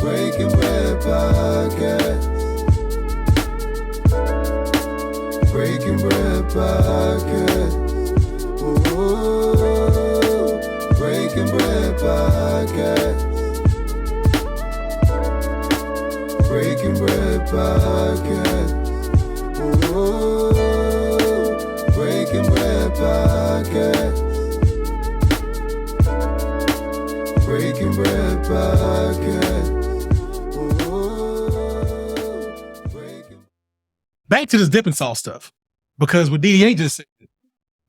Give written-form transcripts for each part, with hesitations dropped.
Breaking Bread Podcast. Breaking Bread Podcast. Ooh, Breaking Bread Podcast. Breaking Bread Podcast. Ooh, Breaking Bread Podcast. Breaking Bread Podcast. Ooh, breaking... Back to this dipping sauce stuff, because what DDA just said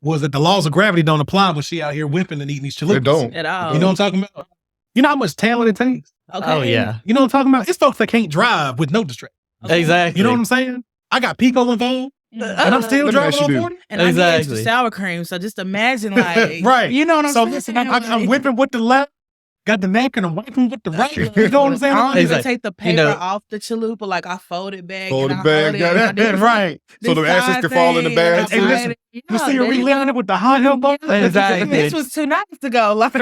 was that the laws of gravity don't apply when she out here whipping and eating these chalupas. They don't. At all. You know what I'm talking about? You know how much talent it takes? Okay. Oh, yeah. You know what I'm talking about? It's folks that can't drive with no distraction. Okay. Exactly. You know what I'm saying? I got Pico involved, and I'm still Let me driving ask on you 40. And I need extra Exactly. sour cream, so just imagine like Right. You know what I'm So saying? listen, I'm whipping with the left, got the napkin, I'm wiping with the right. You know what I'm saying? I don't even Exactly. take the paper You know- off the chalupa, like I fold it back. Fold and it I back, hold it, got and I it. do this- Right. So this the ashes side can fall in the thing, bag, and Hey, I listen, slide it. You Yeah, see her there you relaying it with the hot elbow? Exactly. This was 2 nights ago. Like,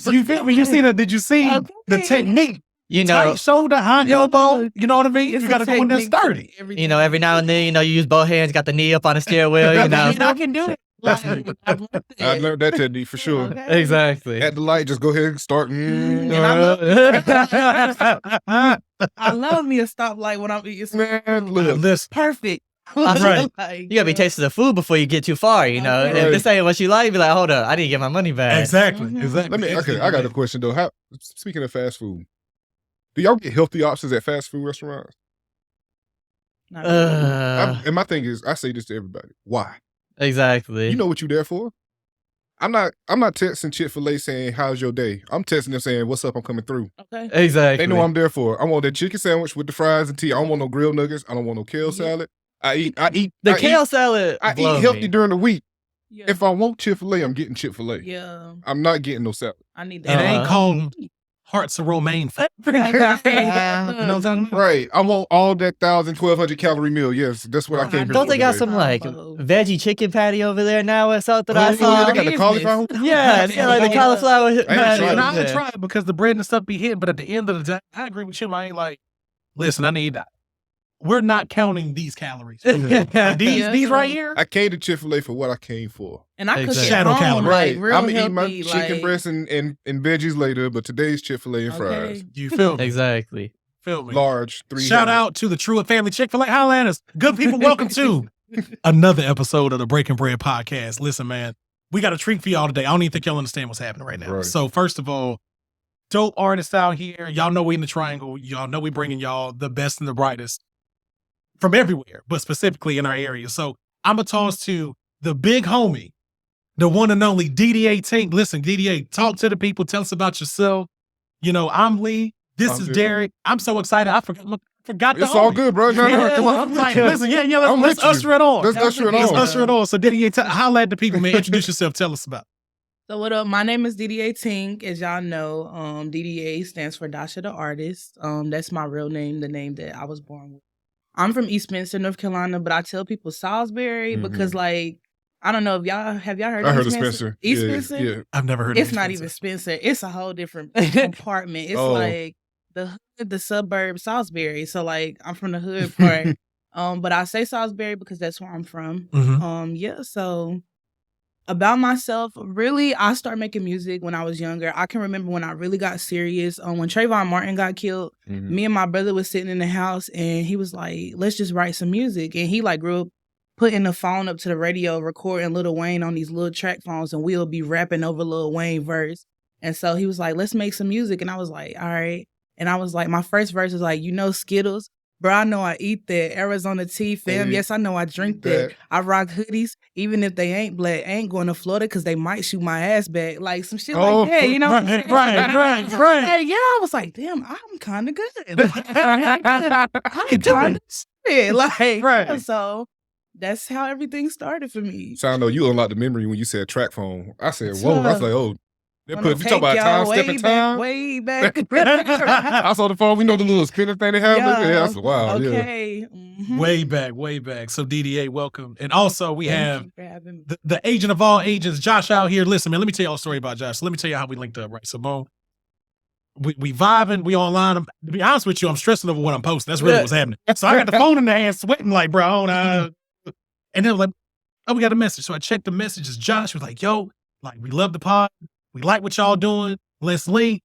You feel me? You see that? Did you see the Okay. technique? You know, Tight shoulder, high elbow. You know what I mean? It's You got to a go in there technique to sturdy. everything. you know, every now and then, you know, you use both hands, got the knee up on the steering wheel, you know. I can do it. Like, I've learned I that. learned that technique for sure. Okay. Exactly. At the light, just go ahead and start. And I love me a stoplight when I'm eating. Man, look. Listen, Perfect. Right. Like, You gotta be tasting the food before you get too far, you know. Okay. If this ain't what you like, be like, hold up, I need to get my money back. exactly. Mhm. Exactly. Okay, I got a question though. How, speaking of fast food, do y'all get healthy options at fast food restaurants? not really. And my thing is, I say this to everybody. Why? Exactly. You know what you there for? I'm not texting Chick-fil-A saying, how's your day? I'm texting them saying, what's up? I'm coming through. Okay. Exactly. They know what I'm there for. I want that chicken sandwich with the fries and tea. I don't want no grilled nuggets. I don't want no kale salad. I eat The kale salad. I eat blows healthy me. during the week. Yeah. If I want Chick-fil-A, I'm getting Chick-fil-A. Yeah. I'm not getting no salad. I need It that. ain't called hearts of romaine. You know what I'm talking about? Right. I want all that 1,000, 1,200 calorie meal. Yes, that's what I came here Don't for they got today. some like Combo. veggie chicken patty over there now or something? I Oh, saw. they got the cauliflower. Yeah, like the cauliflower tried patty. it. And I over would there. try it because the bread and stuff be hitting, but at the end of the day, I agree with you. I ain't like, listen, I need that. We're not counting these calories. These right here. I came to Chick-fil-A for what I came for. And I cook Exactly. at Shadow home, calorie. like, real I'm gonna eat my healthy, chicken like, breast and veggies later, but today's Chick-fil-A and fries. okay. You feel me? Exactly. Feel me? Large, 300. Shout out to the Truett Family Chick-fil-A Highlanders. Good people, welcome to another episode of the Breaking Bread Podcast. Listen, man, we got a treat for y'all today. I don't even think y'all understand what's happening right now. Right. So first of all, dope artists out here. Y'all know we in the triangle. Y'all know we bringing y'all the best and the brightest from everywhere, but specifically in our area. So I'm going to toss to the big homie, the one and only DDA Tink. Listen, DDA, talk to the people. Tell us about yourself. You know, I'm Lee. This I'm is good. Derek. I'm so excited. I forgot the It's all homie. good, bro. No, no, come on. I'm like, listen, let's I'm with you. usher it on. Let's usher it Let's on. usher it on. So DDA, holla at the people, man. Introduce yourself. Tell us about it. So what up? My name is DDA Tink. As y'all know, DDA stands for Dasha the Artist. That's my real name, the name that I was born with. I'm from East Spencer, North Carolina, but I tell people Salisbury because, like, I don't know if y'all have heard. I heard East of Spencer. East Yeah, Spencer. yeah. I've never heard of It's not even Spencer. It's a whole different compartment. It's Oh. like the suburb Salisbury. So like I'm from the hood part. But I say Salisbury because that's where I'm from. Mhm. Yeah, so about myself, really, I started making music when I was younger. I can remember when I really got serious. When Trayvon Martin got killed, Mhm. me and my brother was sitting in the house and he was like, let's just write some music. And he like grew up putting the phone up to the radio, recording Lil Wayne on these little track phones, and we'll be rapping over Lil Wayne verse. And so he was like, let's make some music. And I was like, all right. And I was like, my first verse was like, you know Skittles? Bro, I know I eat that. Arizona tea, fam. Hey, Yes, I know I drink that. that. I rock hoodies, even if they ain't black. I ain't going to Florida because they might shoot my ass back. Like some shit Oh, like that, you know? right, right. Hey, yeah, I was like, damn, I'm kind of good. I'm kind of good. Like, Right. so that's how everything started for me. So I know you unlocked the memory when you said track phone. I said, whoa. I was like, oh. That Wanna put, you talk about take time, y'all stepping time. way back. I saw the phone. We know the little spinning thing they have. Yeah, that's wild. Yeah. Okay. Mhm. Way back. So DDA, welcome. And also we have Thank you for having me. the agent of all agents, Josh out here. Listen, man, let me tell y'all a story about Josh. So let me tell you how we linked up, right? So boom. we vibing, we online. To be honest with you, I'm stressing over what I'm posting. That's really what's happening. So I got the phone in the hand, sweating like, bro, and then like, oh, we got a message. So I checked the messages. Josh was like, yo, like, we love the pod. We like what y'all doing. Let's link.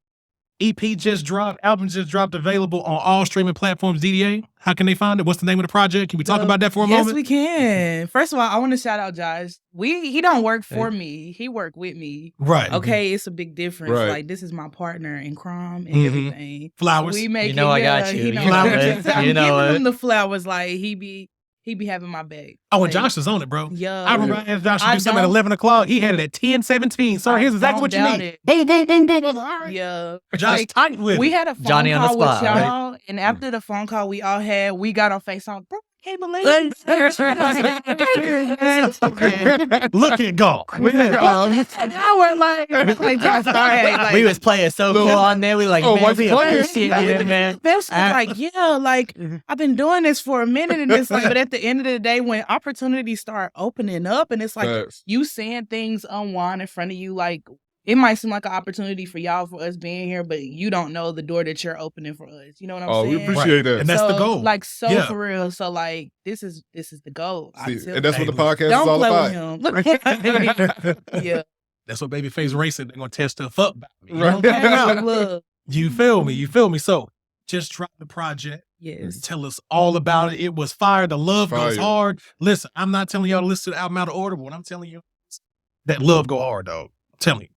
EP just dropped. Album just dropped. Available on all streaming platforms. DDA, how can they find it? What's the name of the project? Can we talk about that for a yes, moment? we can. First of all, I want to shout out Josh. He don't work for me. He work with me. Right. Okay, it's a big difference. Right. Like, this is my partner in crime and Mhm. everything. Flowers. We make You know it, I got you. He You know know I'm it. just- I'm You know giving it. him the flowers. Like, he be having my back. Oh, and Like, Josh is on it, bro. Yeah. I remember I asked Josh to I do something at don't- 11 o'clock. He had it at 10:17. Sir, here's exactly what you Don't need. doubt it. Yeah. Josh Like, tight with We it. had a phone Johnny on the call with spot, right? y'all, and after the phone call we all had, we got on FaceTime. Bro, I can't believe it. Look at golf. Now we're like Josh, like, We was playing so cool on there. We like, Oh, man, what's we playing? appreciate it, man. Best was like, yeah, like I've been doing this for a minute, and it's like, but at the end of the day, when opportunities start opening up, and it's like Facts. you seeing things unwind in front of you, like it might seem like an opportunity for y'all for us being here, but you don't know the door that you're opening for us. You know what I'm Oh, saying? we appreciate that. And that's the So, goal. Like Yeah. for real. So like this is the goal. I See, tell and that's you. what the podcast is Don't all play about. with him. Yeah. That's what Babyface Racing, they're going to tear stuff up about me. You Right. know? Hang out. Look. You feel me? You feel me? So just drop the project. Yes. Tell us all about it. It was fire. The love goes Fire. hard. Listen, I'm not telling y'all to listen to the album out of order, but what I'm telling you is that love go hard, dog. I'm telling you.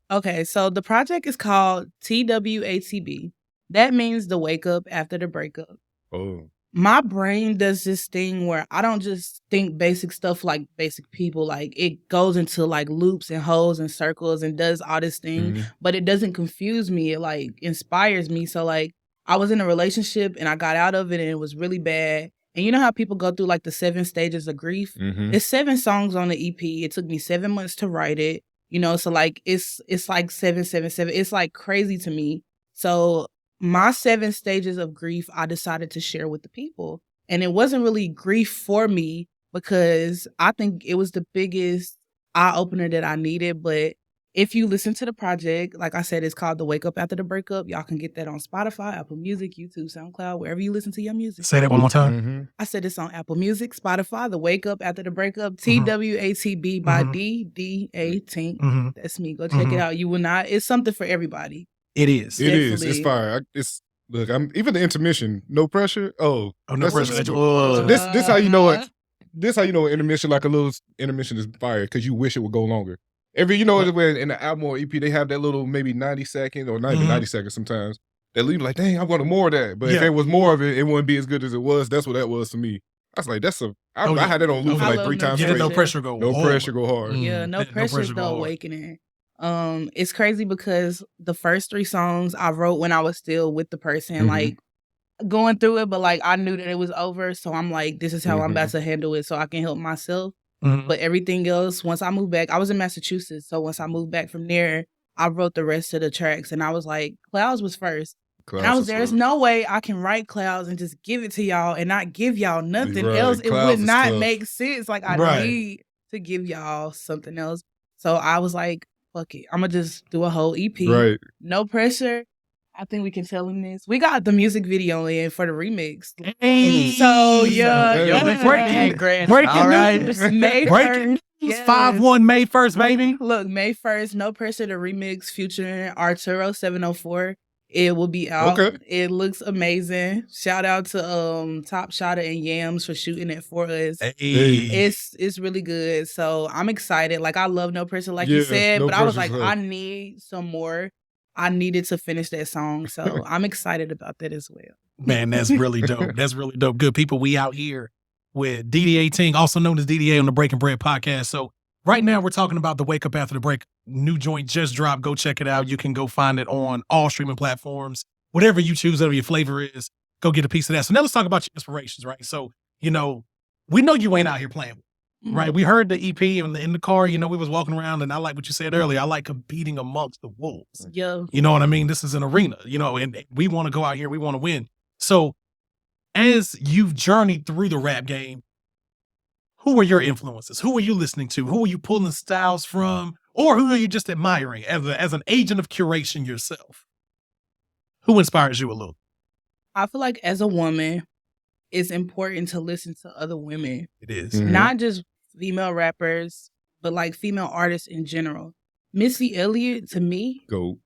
Okay, so the project is called TWATB. That means the wake up after the breakup. Oh. My brain does this thing where I don't just think basic stuff like basic people. Like it goes into like loops and holes and circles and does all this thing, Mhm. but it doesn't confuse me. It like inspires me. So like I was in a relationship and I got out of it and it was really bad. And you know how people go through like the 7 stages of grief? Mhm. It's 7 songs on the EP. It took me 7 months to write it. You know, so like it's like 777. It's like crazy to me. So my 7 stages of grief, I decided to share with the people. And it wasn't really grief for me because I think it was the biggest eye opener that I needed. But if you listen to the project, like I said, it's called The Wake Up After the Breakup. Y'all can get that on Spotify, Apple Music, YouTube, SoundCloud, wherever you listen to your music. Say that one more time. Mhm. I said it's on Apple Music, Spotify, The Wake Up After the Breakup, Mhm. TWATB by Mhm. DDA Tink. Mm-hmm. That's me. Go check it Mhm. out. You will not. It's something for everybody. It is. It is. It's Definitely. fire. It's look. I'm even the intermission. No pressure. Oh, Oh, no that's pressure. just- Whoa. This how you know it. This how you know an intermission, like a little intermission, is fire because you wish it would go longer. You know when in the album or EP they have that little maybe 90 second or not even Mhm. 90 seconds sometimes. They leave like, dang, I wanted more of that. But if Yeah. there was more of it, it wouldn't be as good as it was. That's what that was to me. I was like, I yeah. had that on loop for I like love 3 No times Yeah, straight. no pressure go No hard. pressure, go hard. Mm. Yeah, no No pressure's pressure the go hard. awakening. It's crazy because the first 3 songs I wrote when I was still with the person, Mhm. like going through it, but like I knew that it was over. So I'm like, this is how I'm about to handle it so I can help myself. Mhm. But everything else, once I moved back, I was in Massachusetts. So once I moved back from there, I wrote the rest of the tracks. And I was like, Clouds was first. And I was there's no way I can write Clouds and just give it to y'all and not give y'all nothing Right, else. It Clouds would is not tough. make sense. Like I Right. need to give y'all something else. So I was like, fuck it. I'm gonna just do a whole EP. Right. No pressure. I think we can tell him this. We got the music video in for the remix. Hey. So yeah, Yo, yeah. let's breaking All right. news. May Breaking 1st. Yes. 5-1 May 1st, baby. Look, May 1st, No Pressure, the remix featuring Arturo 704. It will be out. Okay. It looks amazing. Shout out to Top Shotter and Yams for shooting it for us. Hey. It's really good. So I'm excited. Like I love No Pressure, like you Yeah, said, No but I was like, Pressure's I hard. need some more. I needed to finish that song. So I'm excited about that as well. Man, that's really dope. That's really dope. Good people. We out here with DDA Ting, also known as DDA on the Breaking Bread podcast. So right now we're talking about the Wake Up After the Break. New joint just dropped. Go check it out. You can go find it on all streaming platforms. Whatever you choose, whatever your flavor is, go get a piece of that. So now let's talk about your inspirations, right? So, we know you ain't out here playing. Right. We heard the EP in the car, we was walking around and I like what you said earlier. I like competing amongst the wolves. Yeah. You know what I mean? This is an arena, and we want to go out here. We want to win. So as you've journeyed through the rap game, who are your influences? Who are you listening to? Who are you pulling styles from? Or who are you just admiring as an agent of curation yourself? Who inspires you a little? I feel like as a woman, it's important to listen to other women, It is. Mhm. not just female rappers, but like female artists in general. Missy Elliott, to me, Go.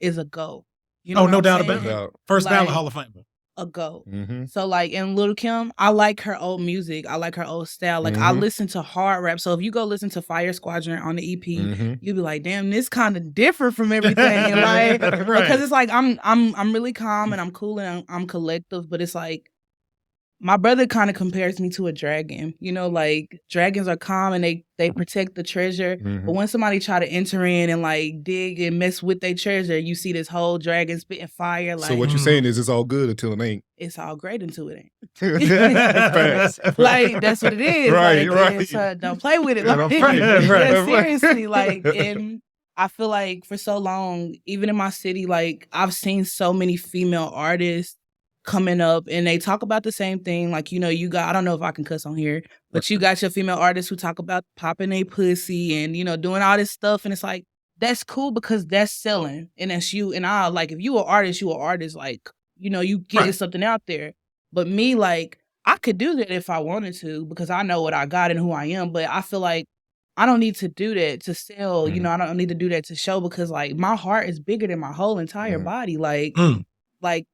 is a GOAT. You Oh, what no I'm doubt saying? about it. Out. First ballot Like- Hall of Famer. A GOAT. Mm-hmm. So like in Lil' Kim, I like her old music. I like her old style. Like I Mhm. listen to hard rap. So if you go listen to Fire Squadron on the EP, Mm-hmm. you'll be like, damn, this kind of different from everything. Like Right. because it's like I'm really calm and I'm cool and I'm collective, but it's like my brother kind of compares me to a dragon. You know, like dragons are calm and they protect the treasure. Mhm. But when somebody try to enter in and like dig and mess with their treasure, you see this whole dragon spitting fire. Like So what you're saying is it's all good until it ain't. it's all great until it ain't. Facts. Like that's what it is. Right, like, right. it's, don't play with it. Yeah, Like, don't play. yeah, Right. seriously. Like, and I feel like for so long, even in my city, like I've seen so many female artists coming up, and they talk about the same thing. Like, you know, you got, I don't know if I can cuss on here, but you got your female artists who talk about popping a pussy and, you know, doing all this stuff, and it's like that's cool because that's selling, and that's you. And I like if you an artist, you an artist. Like, you know, you getting Right. something out there. But me, like, I could do that if I wanted to because I know what I got and who I am. But I feel like I don't need to do that to sell. You Mhm. know, I don't need to do that to show because, like, my heart is bigger than my whole entire Mhm. body. Like, Mm. like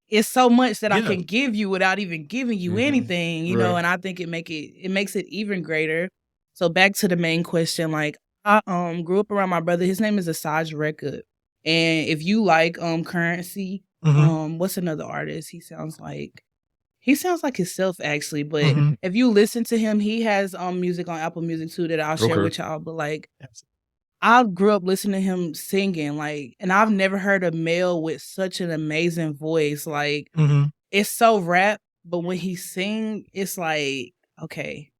it's so much that I Yeah. can give you without even giving you Mhm. anything. You know, Right. and I think it makes it even greater. So back to the main question, like I grew up around my brother. His name is Asaj Record, and if you like Currency, Mhm. what's another artist? He sounds like himself actually, but Mhm. if you listen to him, he has music on Apple Music too that I'll share Okay. with y'all. But like Absolutely. I grew up listening to him singing, like, and I've never heard a male with such an amazing voice. Like Mhm. it's so rap, but when he sing, it's like, okay,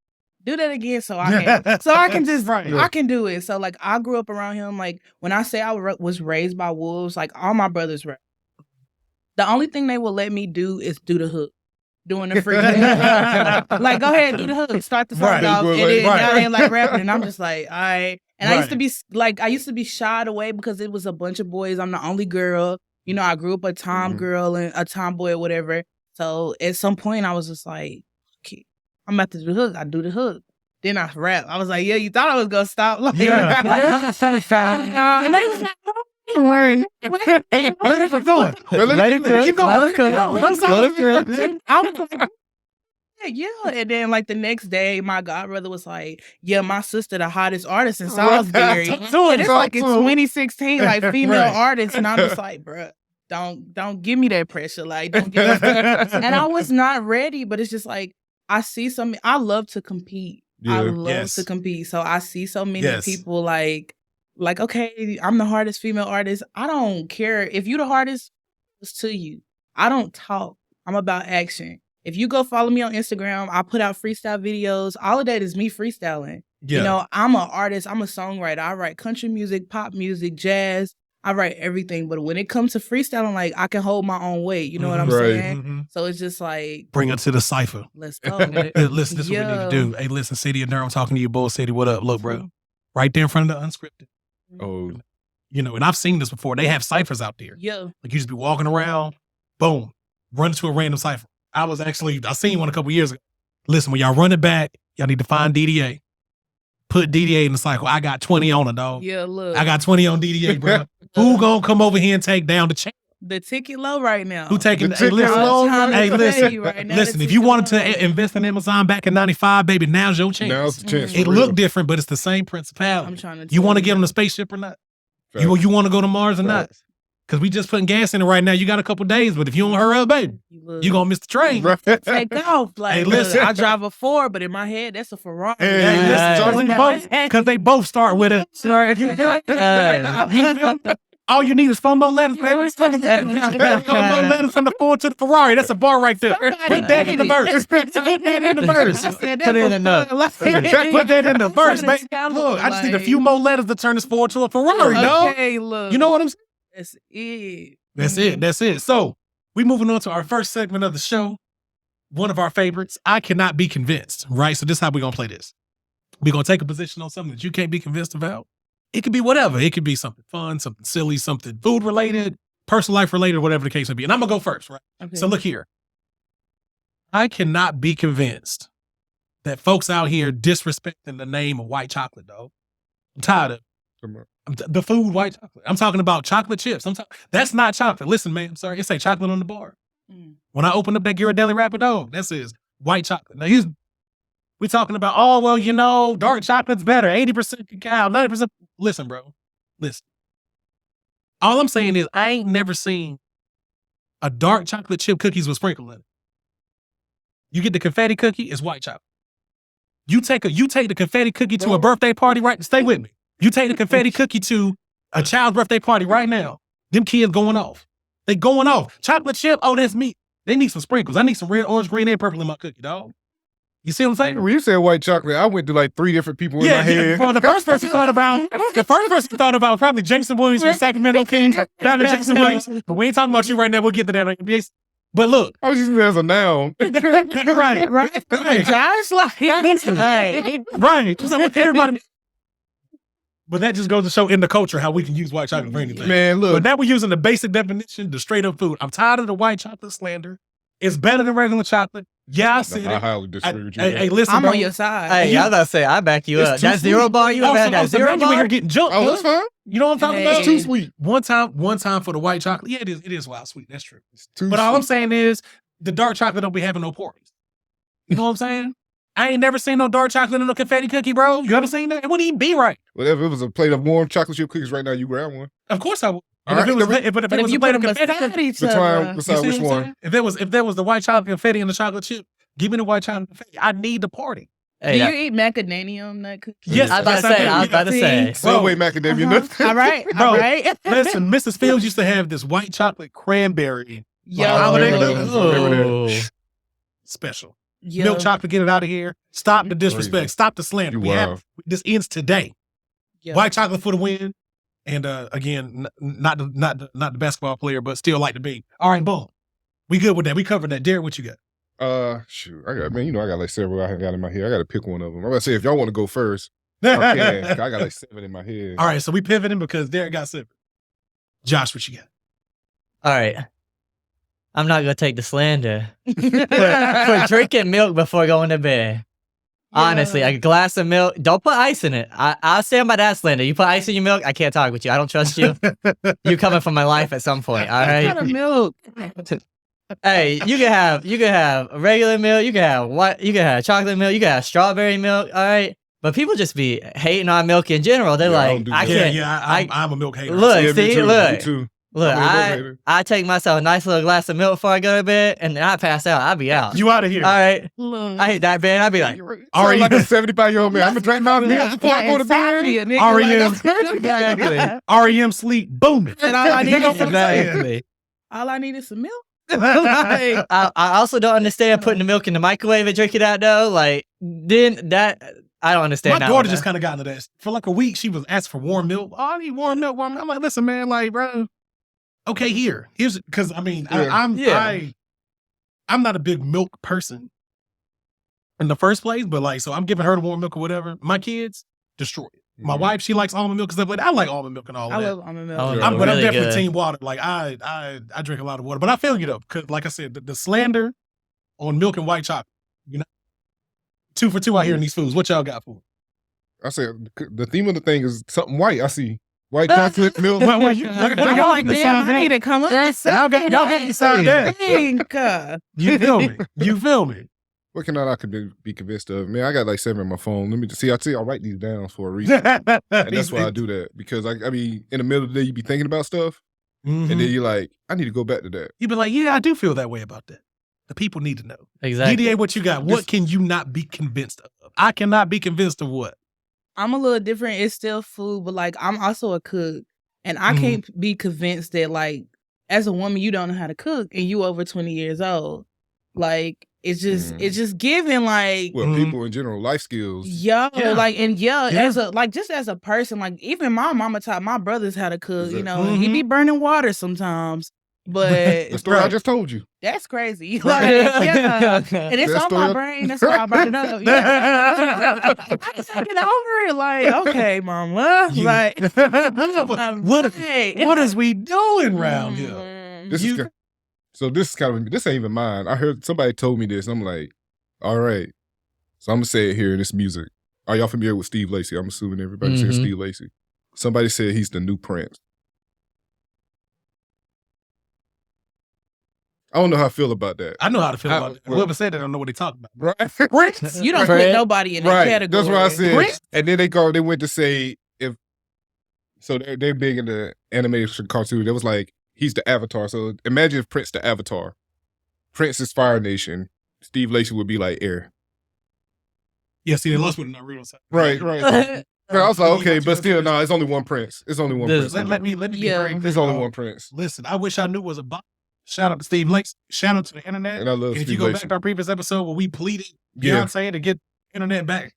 do that again so I can just Right. I can do it. So like I grew up around him. Like when I say I was raised by wolves, like all my brothers rap. The only thing they will let me do is do the hook. Doing the freaking like go ahead, do the hook, start the song Right. off, Well, and like, then right. now they like rapping, and I'm just like, all right. And I used to Right. be I used to be shied away because it was a bunch of boys. I'm the only girl. You know, I grew up a tom Mhm. girl and a tomboy or whatever. So at some point, I was just like, okay, I'm about to do the hook. I do the hook. Then I rap. I was like, yeah, you thought I was gonna stop? Like, Yeah. and they was like, don't worry. Let it go. Let it cook. Keep going. Let it cook. Let it cook. I was like, yeah. And then like the next day, my godbrother was like, yeah, my sister, the hottest artist in Salisbury. Talk to him, And it's talk like in to him. 2016, like female Right. artists. And I'm just like, bruh, don't give me that pressure. Like, don't give me that. And I was not ready, but it's just like, I see some, I love to compete. I Yeah. love Yes. to compete. So I see so many Yes. people like, okay, I'm the hardest female artist. I don't care. If you the hardest, it's to you. I don't talk. I'm about action. If you go follow me on Instagram, I put out freestyle videos. All of that is me freestyling. Yeah. You know, I'm an artist. I'm a songwriter. I write country music, pop music, jazz. I write everything. But when it comes to freestyling, like I can hold my own weight. You know what I'm Right. saying? Mhm. So it's just like, Bring it to the cipher. let's go. Hey, listen, this is what we need to do. Hey, listen, City of Durham, I'm talking to you, Bull City. What up? Look, bro. Right there in front of the unscripted. Oh, You know, and I've seen this before. They have ciphers out there. Yeah. Like you just be walking around, boom, run to a random cipher. I seen one a couple years ago. Listen, when y'all run it back, y'all need to find DDA. Put DDA in the cycle. I got 20 on it, dog. Yeah, look. I got 20 on DDA, bro. Who gonna come over here and take down the chain? the ticket low right now. Who taking? The Hey, ticket listen, low. hey, listen, Right now, listen. the If you ticket wanted low. to invest in Amazon back in '95, baby, now's your chance. now's the chance. It for real. looked different, but it's the same I'm principality. trying to. You tell want to get on the spaceship or not? Facts. You want to go to Mars or not? Facts. Because we just putting gas in it right now. You got a couple days, but if you don't hurry up, baby, Look, you gonna miss the train. Right. take off. Like, Hey, look, listen. I drive a Ford, but in my head, that's a Ferrari. Hey, Hey, listen, listen, Charlie, because they both start with it. All you need is four more letters, baby. Four more letters from the Ford to the Ferrari. That's a bar right there. Put that in the verse. Put that in the verse. Put it in the note. Put that in the verse, baby. Look, I just need a few more letters to turn this Ford to a Ferrari, dog. Okay, look. You know what I'm saying? That's it. That's it. That's it. So we moving on to our first segment of the show. One of our favorites. I cannot be convinced, right? So this is how we're gonna play this. We're gonna take a position on something that you can't be convinced about. It could be whatever. It could be something fun, something silly, something food related, personal life related, whatever the case may be. And I'm gonna go first, right? Okay. So look here. I cannot be convinced that folks out here disrespecting the name of white chocolate, dog. I'm tired of it. The food white chocolate. I'm talking about chocolate chips. That's not chocolate. Listen, man, I'm sorry. It say chocolate on the bar. When I opened up that Ghirardelli wrapper, dog, that says white chocolate. Now we talking about, oh, well, you know, dark chocolate's better. 80% cacao, 90%. Listen, bro. Listen. All I'm saying is I ain't never seen a dark chocolate chip cookies with sprinkle in it. You get the confetti cookie, it's white chocolate. You take the confetti cookie to a birthday party, right? Stay with me. You take the confetti cookie to a child's birthday party right now. Them kids going off. They going off. Chocolate chip, oh, that's me. They need some sprinkles. I need some red, orange, green, and purple in my cookie, dog. You see what I'm saying? When you said white chocolate, I went to like 3 different people in my head. Well, the first person thought about was probably Jason Williams from Sacramento Kings. Down to Jason Williams. But we ain't talking about you right now. We'll get to that. But look. I was using it as a noun. right. Josh, like, Right. Just like everybody. But that just goes to show in the culture how we can use white chocolate for anything. Man, look. But now we're using the basic definition, the straight up food. I'm tired of the white chocolate slander. It's better than regular chocolate. Yeah, I said I it. highly disagree with you. Hey, listen, I'm bro. on your side. Hey, I was about to say, I back you It's up. too That zero sweet. bar you had, that zero You here bar? getting jumped. Oh, that's fine. You know what I'm talking Hey. about? It's too sweet. One time for the white chocolate. Yeah, it is wild sweet. That's true. It's too But all I'm sweet. saying is the dark chocolate don't be having no parties. You know what I'm saying? I ain't never seen no dark chocolate in no confetti cookie, bro. You ever seen that? It wouldn't even be right. Well, if it was a plate of warm chocolate chip cookies right now, you grab one. Of course I would. All But if right, it was, then but if But it if was you a plate put of them confetti, beside each Between other, you see which what I'm one? saying? If there was the white chocolate confetti and the chocolate chip, give me the white chocolate confetti. I need the party. Hey, do that- you eat macadamia nut cookies? Yes, I was about to say, I was about to say. Subway macadamia nuts. All right, Bro, all right. Listen, Mrs. Fields used to have this white chocolate cranberry Yo, holiday Oh. special. yo. Milk chocolate, get it out of here. Stop the disrespect. Crazy. Stop the slander. You We have wild. this ends today. Yo. White chocolate for the win. And again, not the basketball player, but still like to be. All right, boom. We good with that. We covered that. Derek, what you got? Shoot, I got I got like several I got in my head. I got to pick one of them. I'm about to say if y'all want to go first, I can. I got like 7 in my head. All right, so we pivoting because Derek got 7. Josh, what you got? All right. I'm not going to take the slander. For drinking milk before going to bed. Honestly, a glass of milk, don't put ice in it. I'll stand by that slander. You put ice in your milk, I can't talk with you. I don't trust you. You're coming from my life at some point, all What kind of right? milk? Hey, you can have regular milk, you can have chocolate milk, you can have strawberry milk, all right? But people just be hating on milk in general. They're Yeah, I like, don't do I that. can't. I'm a milk hater. Look, Yeah, me see, too, look. me too. Look, I'm a milk hater. I take myself a nice little glass of milk before I go to bed, and then I pass out. I'll be out. You out of here. All right. Look. I hate that bed. I'd be like, Sound like a 75-year-old man. I'm gonna drink my milk before I go to bed. exactly. REM sleep booming. And all I need is some Exactly. All I need is some milk. I also don't understand putting the milk in the microwave and drinking that though. Like, then that I don't understand. My that daughter one, just man. kind of got into that. For like a week, she was asking for warm milk. Oh, I need warm milk. Warm milk. I'm like, listen, man, like, bro. Okay, here's because I mean, Yeah. I'm not a big milk person in the first place, but like, so I'm giving her the warm milk or whatever. My kids destroy it. My wife, she likes almond milk and stuff like that. I like almond milk and all I that. love almond milk. Oh, Yeah. But I'm really definitely good. team water. Like I drink a lot of water, but I feel you though, because like I said, the slander on milk and white chocolate, 2 for 2 out here in these foods. What y'all got for? I said the theme of the thing is something white. I see white chocolate milk. What I like damn, I need to come up. Y'all got to decide that. Think, You feel me? You feel me? What can I could be convinced of? Man, I got like 7 on my phone. Let me just see. I tell you, I write these down for a reason. And that's why I do that. Because I mean, in the middle of the day, you be thinking about stuff. Mhm. And then you're like, I need to go back to that. You be like, yeah, I do feel that way about that. The people need to know. Exactly. DDA, what you got? What can you not be convinced of? I cannot be convinced of what? I'm a little different. It's still food, but like I'm also a cook, and I can't be convinced that like as a woman you don't know how to cook and you over 20 years old. Like it's just giving like Well, people in general, life skills. yo Yeah. like and Yeah. as a like just as a person, like even my mama taught my brothers how to cook. You know, Mhm. he be burning water sometimes. But The story I Right. just told you. that's crazy. Like, yeah. And it's That on my story- brain. That's why I brought it up. Yeah. I can't get over it. Like, okay, mama. You- Like, what is we doing around here? This You- is this is kind of this ain't even mine. I heard somebody told me this. I'm like, all right. So I'm gonna say it here in this music. Are y'all familiar with Steve Lacy? I'm assuming everybody's heard Mhm. Steve Lacy. Somebody said he's the new Prince. I don't know how I feel about that. I know how to feel How- about it. well- Whoever said that, I don't know what they talking about. Right? Prince. You don't Right. put nobody in that Right. category. That's what I said. Prince? And then they went to say if so they're big in the animation cartoon. It was like he's the Avatar. So imagine if Prince the Avatar. Prince is Fire Nation. Steve Lacy would be like Air. Yeah, see, they lost with Naruto. side. Right. I was like, okay, but still, no, it's only one Prince. It's only one There's- Prince. Let me be Yeah. very There's clear, only dog. one Prince. Listen, I wish I knew it was a bot. Shout out to Steve Lacy. Shout out to the internet. And I love And if Steve you go Lacy. back to our previous episode where we pleaded Yeah. Beyonce to get internet back,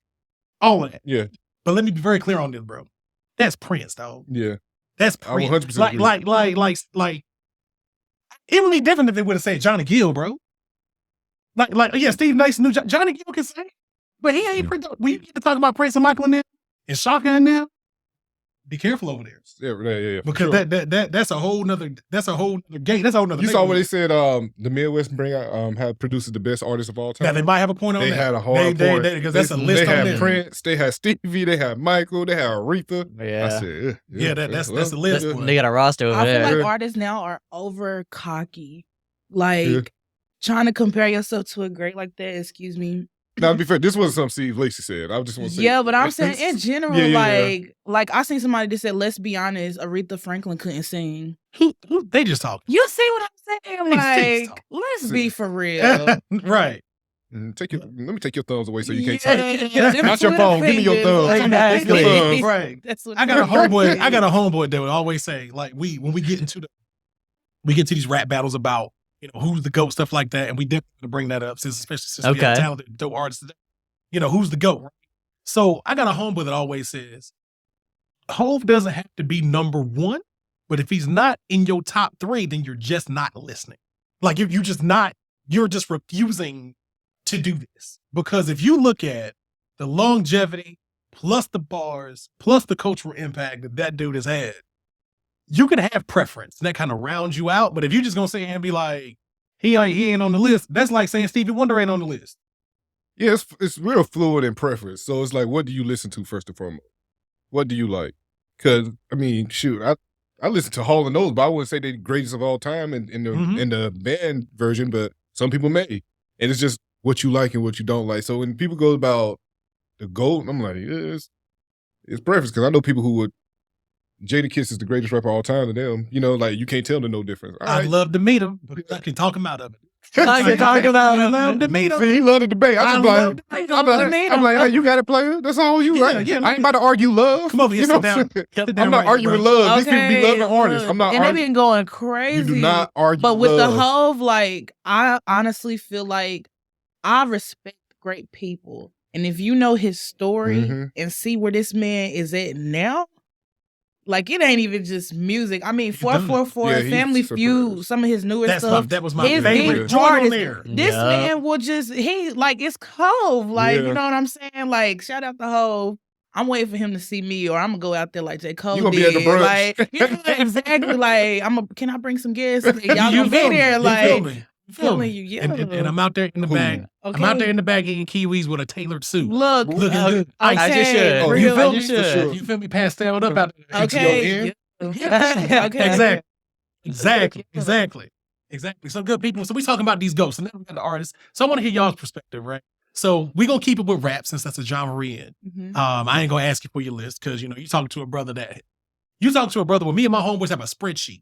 all of that. Yeah. But let me be very clear on this, bro. That's Prince, dog. Yeah. That's I will Prince. 100% agree. Like. It would be different if they would have said Johnny Gill, bro. Yeah, Steve Lacy knew Johnny Gill can sing, but he ain't. We get to talk about Prince and Michael and them and Shaka and them. Be careful over there. Yeah. for Because sure. that's a whole nother game. That's a whole nother. You saw what they said. The Midwest bring out have produces the best artists of all time. Now they might have a point on They that. had a hard point because that's a list They on had there. Prince. They had Stevie. They had Michael. They had Aretha. Yeah. I said, Yeah, that's a list. They got a roster over I feel there. like artists now are over cocky. Like Yeah. trying to compare yourself to a great like that, excuse me. Now, to be fair, this wasn't something Steve Lacy said. I just want to say. Yeah, but I'm saying in general, Yeah. like I seen somebody that said, let's be honest, Aretha Franklin couldn't sing. Who they just talk. You see what I'm saying? They Like, let's be for real. Right. Let me take your thumbs away so you can't Yeah, type. Not your phone. Give me your thumbs. Exactly. Your thumbs. Right. That's what I got a homeboy that would always say, like, when we get to these rap battles about, who's the GOAT, stuff like that, and we definitely bring that up especially since we have Okay. talented dope artists today. Who's the GOAT, right? So I got a homeboy that always says, Hov doesn't have to be number one, but if he's not in your top three, then you're just not listening. Like you're just refusing to do this. Because if you look at the longevity plus the bars plus the cultural impact that dude has had, you can have preference and that kind of rounds you out. But if you're just gonna sit here and be like, he ain't on the list, that's like saying Stevie Wonder ain't on the list. Yeah, it's real fluid in preference. So it's like, what do you listen to first and foremost? What do you like? Because I mean, shoot, I listen to Hall and Oates, but I wouldn't say they're the greatest of all time in the Mhm. in the band version. But some people may, and it's just what you like and what you don't like. So when people go about the GOAT, I'm like, yeah, it's preference because I know people who would. Jadakiss is the greatest rapper of all time to them. Like you can't tell them no difference. All I'd right. love to meet him, but I can talk him out of it. I can talk about I love to meet him. He love the debate. I I'm love like, to I'm like, hey, you got it, player. That's all you. Yeah, Right? yeah. I ain't about to argue love. Come over here, You know sit down. what I'm saying? Sit down I'm not right arguing here, bro. love. These people be loving artists. I'm not and they've arguing. been going crazy. You do not argue But with love. the Hove, like, I honestly feel like I respect great people. And if you know his story Mhm. and see where this man is at now, like, it ain't even just music. I mean, He's done it. 444, Yeah, he's Family super- Feud, some of his newer stuff. That was my His favorite big joint on artist- there. This Yeah. man will just, it's Hove. Like, Yeah. you know what I'm saying? Like, shout out to Hove. I'm waiting for him to see me, or I'm gonna go out there like J. Cole You gonna did. be at the brunch. Like, you know, exactly. Like, can I bring some guests? Y'all You gonna be feel me? there? You Like, feel me? You feel telling me? you, yeah. And I'm out there in the Cool. bag. Okay. I'm out there in the bag eating kiwis with a tailored suit. Look, Looking good. As you okay, should. Oh, you real- feel You me? should. sure. You feel me? Pastel up out there. Okay. Yeah. Okay. Exactly. So good people. So we talking about these ghosts, and then we got the artists. So I want to hear y'all's perspective, right? So we gonna keep it with rap since that's a genre we in. Mhm. I ain't gonna ask you for your list because you talking to a brother with me and my homeboys have a spreadsheet,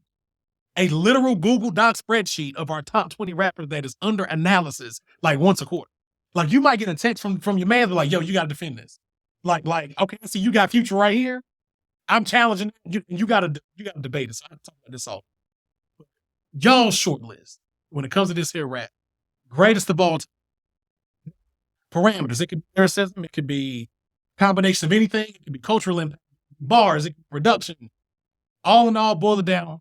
a literal Google Doc spreadsheet of our top 20 rappers that is under analysis like once a quarter. Like you might get a text from your man like, yo, you gotta defend this. Like, okay, I see you got Future right here. I'm challenging you. You gotta debate this. I talk about this all. Y'all's short list when it comes to this here rap, greatest of all time. Parameters. It could be lyricism. It could be combination of anything. It could be cultural impact, bars, it could be production. All in all, boil it down.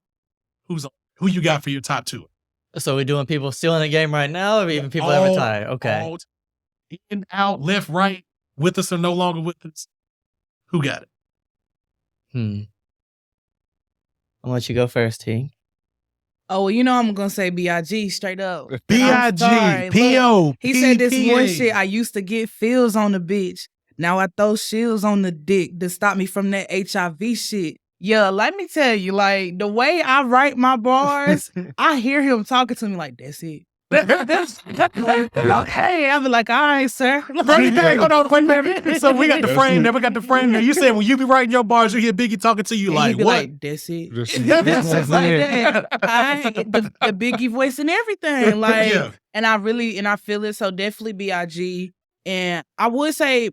Who's Who you got for your top two? So we're doing people still in the game right now, or even people that All- retired? Okay. all in, out, left, right, with us or no longer with us. Who got it? I'll let you go first, T. Oh, well, you know I'm gonna say B.I.G. straight up. I'm B.I.G. sorry. Look, P.O. He said this one P.P.A.. shit. I used to get feels on the bitch. Now I throw shields on the dick to stop me from that HIV shit. Yeah, let me tell you, like the way I write my bars, I hear him talking to me like, that's it. Okay, I'll be like, all right, sir. Hey, hold on, wait a minute. So we got the That's frame. it. Then we got the frame. Now you said when you be writing your bars, you hear Biggie talking to you And like he'd be what? like, that's it. Just- That's like that. The Biggie voice and everything. Like, Yeah. and I feel it. So definitely B.I.G. And I would say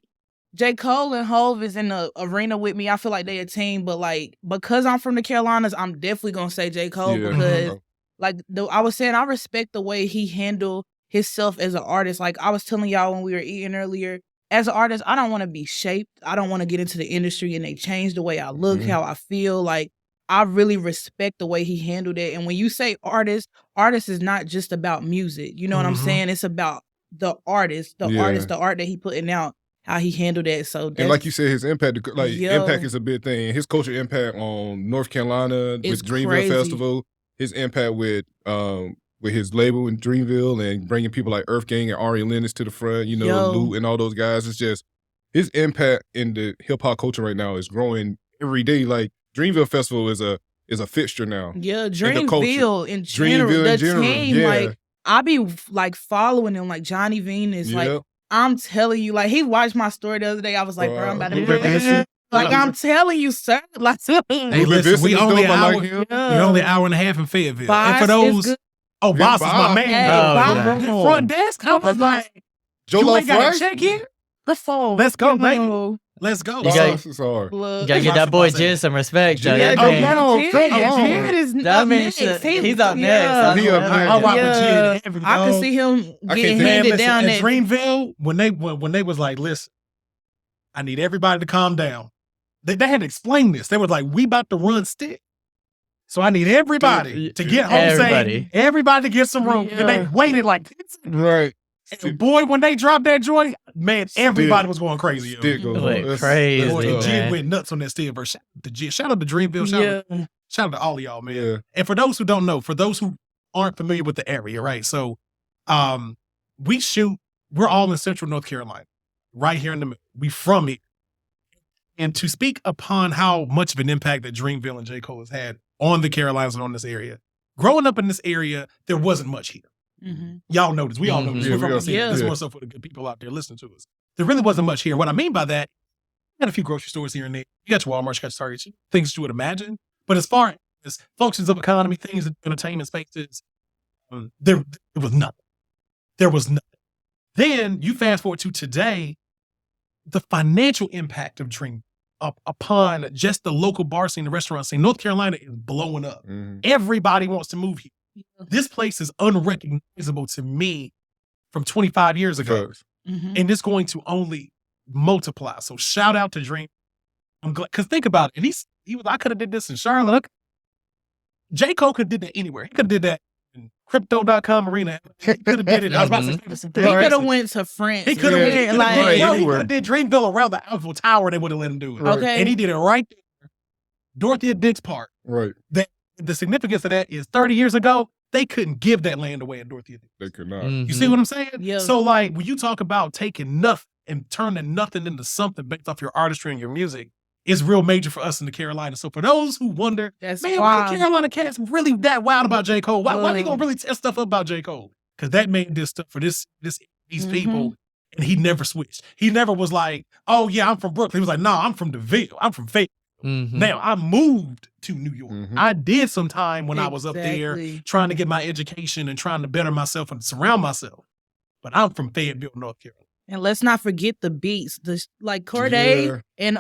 J. Cole and Hove is in the arena with me. I feel like they a team, but like because I'm from the Carolinas, I'm definitely gonna say J. Cole Yeah. because like I was saying, I respect the way he handled himself as an artist. Like I was telling y'all when we were eating earlier, as an artist, I don't want to be shaped. I don't want to get into the industry and they change the way I look, how I feel. Like I really respect the way he handled it. And when you say artist is not just about music. You know what I'm Mhm. saying? It's about the artist, the art that he putting out, how he handled it. So that's, And like you said, his impact, like Yo. impact is a big thing. His culture impact on North Carolina It's with Dreamville crazy. Festival, his impact with his label in Dreamville and bringing people like Earth Gang and Ari Lennox to the front, you know, Yo. Lou and all those guys. It's just his impact in the hip hop culture right now is growing every day. Like Dreamville Festival is a fixture now. yeah, the culture. Dreamville in general, Dreamville the in general, team, yeah. like I be like following him, like Johnny Venus, like Yeah. I'm telling you, like he watched my story the other day. I was like, bro, I'm about to be Yeah. like I'm telling you, sir. Like, Hey, Lil listen, Vincent we is only dope. I hour, like him. we're only an hour and a half in Fayetteville. Boss and for is those, good. oh, Boss is my Boss. man. Hey, Oh, Boss, yeah. Front desk, I was like, Joe you ain't got a Frank. check here? Let's go, baby. No, Let's go. You got- Boss is hard. look. You gotta give that boy Jen some respect, though. Yeah, That oh, man- no. Jared- come on. Jared is That up man next. should- he's up next. He up next. I'll rock with Yeah. Jen every I dog. can see him I getting can't handed listen, down at that. Dreamville, when they was like, listen, I need everybody to calm down. They had to explain this. They were like, we about to run stick. So I need everybody to get home Everybody. safe. Everybody to get some room. And they Yeah. waited like this. Right. And boy, when they dropped that joint, man, everybody was going crazy. yo. Stick goes Went on. That's- crazy, that's Boy, tough. man. Jen went nuts on that still verse. Shout out to Jen. Shout out to Dreamville. Shout out to all of y'all, man. Yeah. And for those who don't know, for those who aren't familiar with the area, right? So we're all in central North Carolina, right here in the middle. We from it. And to speak upon how much of an impact that Dreamville and J. Cole has had on the Carolinas and on this area, growing up in this area, there wasn't much here. Mhm. Y'all know this. We all know this. Yeah, We're we from all- the city. This is yeah. more so for the good people out there listening to us. There really wasn't much here. What I mean by that, you got a few grocery stores here and there. You got your Walmart, you got your Target, things that you would imagine. But as far as functions of economy, things in entertainment spaces, there was nothing. There was nothing. Then you fast forward to today, the financial impact of Dream upon just the local bar scene, the restaurant scene. North Carolina is blowing up. Mhm. Everybody wants to move here. This place is unrecognizable to me from 25 years ago. Facts. Mhm. And it's going to only multiply. So shout out to Dream. I'm glad, because think about it. And he was, I could have did this in Charlotte. Look, J. Cole could have did that anywhere. He could have did that in crypto.com arena. He could have did it. I was about to say this in He could have Florence. went to France. He could have Yeah, went like, right. he anywhere. could have did Dreamville around the Eiffel Tower. They would have let him do it. Right. okay. And he did it right there. Dorothea Dix Park. Right. The significance of that is 30 years ago, they couldn't give that land away in Dorothea Dix. They could not. You see what I'm saying? Yeah. So like when you talk about taking nothing and turning nothing into something based off your artistry and your music, it's real major for us in the Carolinas. So for those who wonder, That's man, why why. Carolina cats really that wild about J. Cole? Why they Well. gonna really tell stuff up about J. Cole? Because that man did stuff for these Mhm. people, and he never switched. He never was like, oh yeah, I'm from Brooklyn. He was like, no, I'm from DeVille. I'm from Fayetteville. Mhm. Now I moved to New York. Mhm. I did some time when I was up there Exactly. trying to get my education and trying to better myself and surround myself. But I'm from Fayetteville, North Carolina. And let's not forget the beats. Like Corday Yeah. and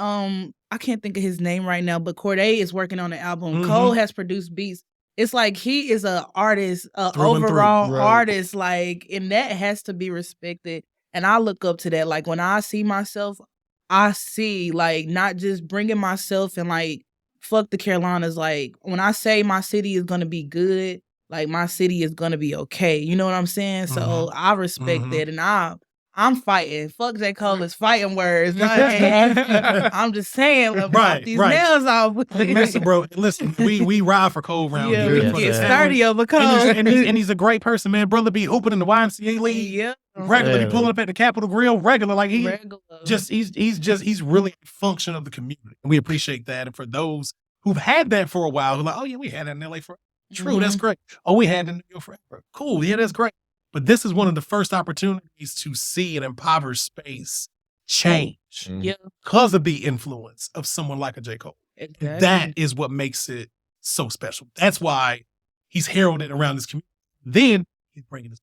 I can't think of his name right now, but Corday is working on the album. Mhm. Cole has produced beats. It's like he is a artist, a Through and through, overall right. artist, like, and that has to be respected. And I look up to that. Like when I see myself, I see like not just bringing myself and like fuck the Carolinas. Like, when I say my city is gonna be good, like, my city is gonna be okay. You know what I'm saying? So I respect that, and I'm fighting. Fuck J. Cole is fighting words. Like, I'm just saying, like, Right, these right. nails off. Listen, bro. Listen, we ride for Cole around Yeah, here. we Yeah, get yeah. sturdy over Cole. And he's a great person, man. Brother be hooping in the YMCA league. Yeah. Regular, Yeah. he pulling up at the Capitol Grill regular. Like Regular. he's really a function of the community. And we appreciate that. And for those who've had that for a while, who are like, oh yeah, we had that in LA for true, that's great. Oh, we had it in New York forever. Cool, yeah, that's great. But this is one of the first opportunities to see an impoverished space change Yeah. because of the influence of someone like a J. Cole. Exactly. That is what makes it so special. That's why he's heralded around this community. Then he's bringing this.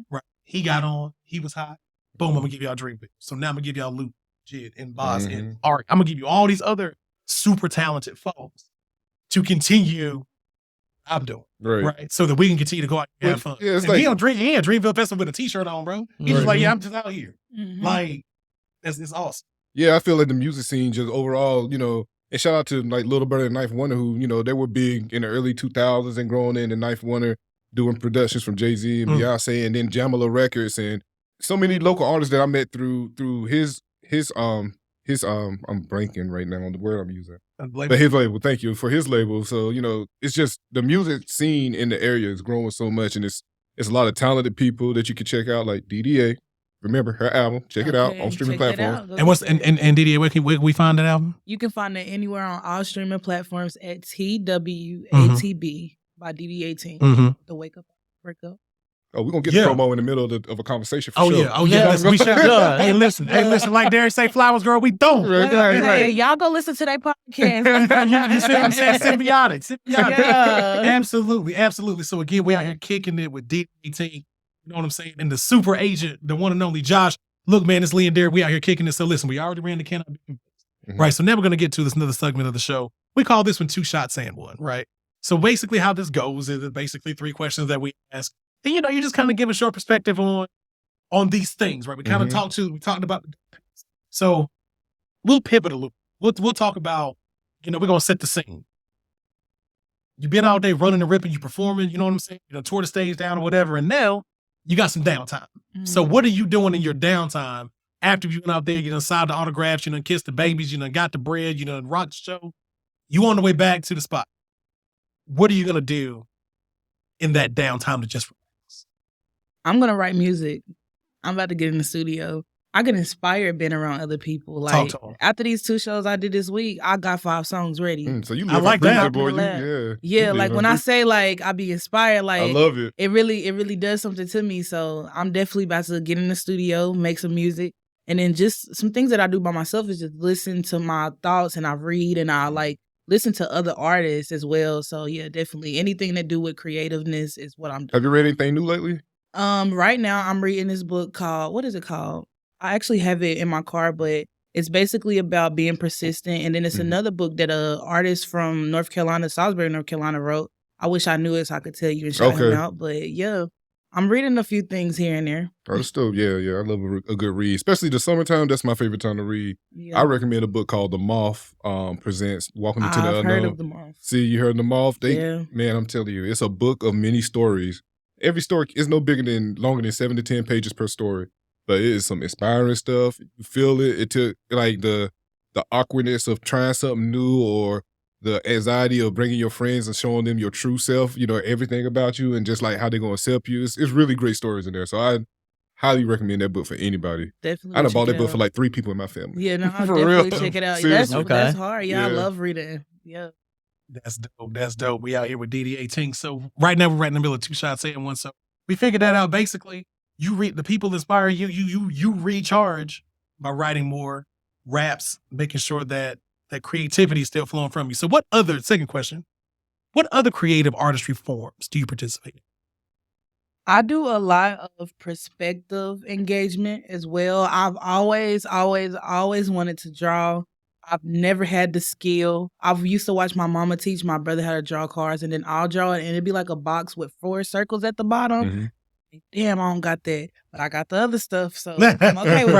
Right. He got on. He was hot. Boom, I'm going to give y'all Dream Big. So now I'm going to give y'all Luke, Jid, and Boz, and Art. I'm going to give you all these other super talented folks to continue I'm doing. Right. So that we can continue to go out and have fun. Yeah, it's and like, he at Dreamville Festival with a t-shirt on, bro. He's just like, yeah, I'm just out here. Like, it's awesome. yeah, I feel like the music scene just overall, you know, and shout out to like Little Brother and Knife Wonder, who, you know, they were big in the early 2000s and growing into Knife Wonder, doing productions from Jay-Z and Beyonce, and then Jamila Records, and so many local artists that I met through his I'm blanking right now on the word I'm using. But his label, thank you for his label. So, you know, it's just the music scene in the area is growing so much, and it's a lot of talented people that you can check out, like DDA. Remember her album? Check it out on streaming platforms. And what's and DDA? Where can we find that album? You can find it anywhere on all streaming platforms at TWATB by DD18. The Wake Up, Break Up. Oh, we're gonna get the promo in the middle of a conversation for sure. Oh yeah. Listen, we should. Hey, listen. Like Derek say, flowers, girl. We don't. Hey, y'all go listen to that podcast. You see what I'm saying? Symbiotic. Yeah. Absolutely. So again, we out here kicking it with DD18. You know what I'm saying? And the super agent, the one and only Josh. Look, man, it's Lee and Derek. We out here kicking it. So listen, we already ran the Cannot Be Confused. Right. So now we're gonna get to this another segment of the show. We call this one Two Shots and One. Right. So basically, how this goes is basically 3 questions that we ask. And, you know, you just kind of give a short perspective on these things, right? We kind of we talked about, so we'll pivot a little. We'll talk about, you know, we're going to set the scene. You've been all day running and ripping, you performing, you know what I'm saying? You know, tore the stage down or whatever. And now you got some downtime. So what are you doing in your downtime after you went out there, you done signed the autographs, you done kissed the babies, you done got the bread, you done rocked the show. You on the way back to the spot. What are you going to do in that downtime to just relax? I'm going to write music. I'm about to get in the studio. I get inspired being around other people. Like, after these 2 shows I did this week, I got 5 songs ready. So you I like that. Boy. Yeah, like when I say like I be inspired, like I love it. It really does something to me. So I'm definitely about to get in the studio, make some music. And then just some things that I do by myself is just listen to my thoughts, and I read, and I like listen to other artists as well. So yeah, definitely anything that do with creativeness is what I'm doing. Have you read anything new lately? Right now I'm reading this book called, what is it called? I actually have it in my car, but it's basically about being persistent. And then it's another book that a artist from North Carolina, Salisbury, North Carolina wrote. I wish I knew it so I could tell you and shout him out. But yeah, I'm reading a few things here and there. Oh, it's still, yeah. I love a good read, especially the summertime. That's my favorite time to read. Yeah. I recommend a book called The Moth presents Walking into the Unknown. I've heard of The Moth. See, you heard of The Moth? Man, I'm telling you, it's a book of many stories. Every story is no longer than 7 to 10 pages per story, but it is some inspiring stuff. You feel it. It took like the awkwardness of trying something new, or the anxiety of bringing your friends and showing them your true self, you know, everything about you, and just like how they're going to accept you. It's really great stories in there. So I highly recommend that book for anybody. Definitely. I done bought that book for like 3 people in my family. Yeah, no, I'll definitely check it out. That's hard. Yeah, I love reading. Yeah. That's dope. We out here with DD18. So right now we're right in the middle of 2 shots and one. So we figured that out. Basically, you read the people inspire you. You recharge by writing more raps, making sure that creativity is still flowing from you. So second question, what other creative artistry forms do you participate in? I do a lot of perspective engagement as well. I've always wanted to draw. I've never had the skill. I've used to watch my mama teach my brother how to draw cards, and then I'll draw it, and it'd be like a box with 4 circles at the bottom. Damn, I don't got that, but I got the other stuff, so I'm okay with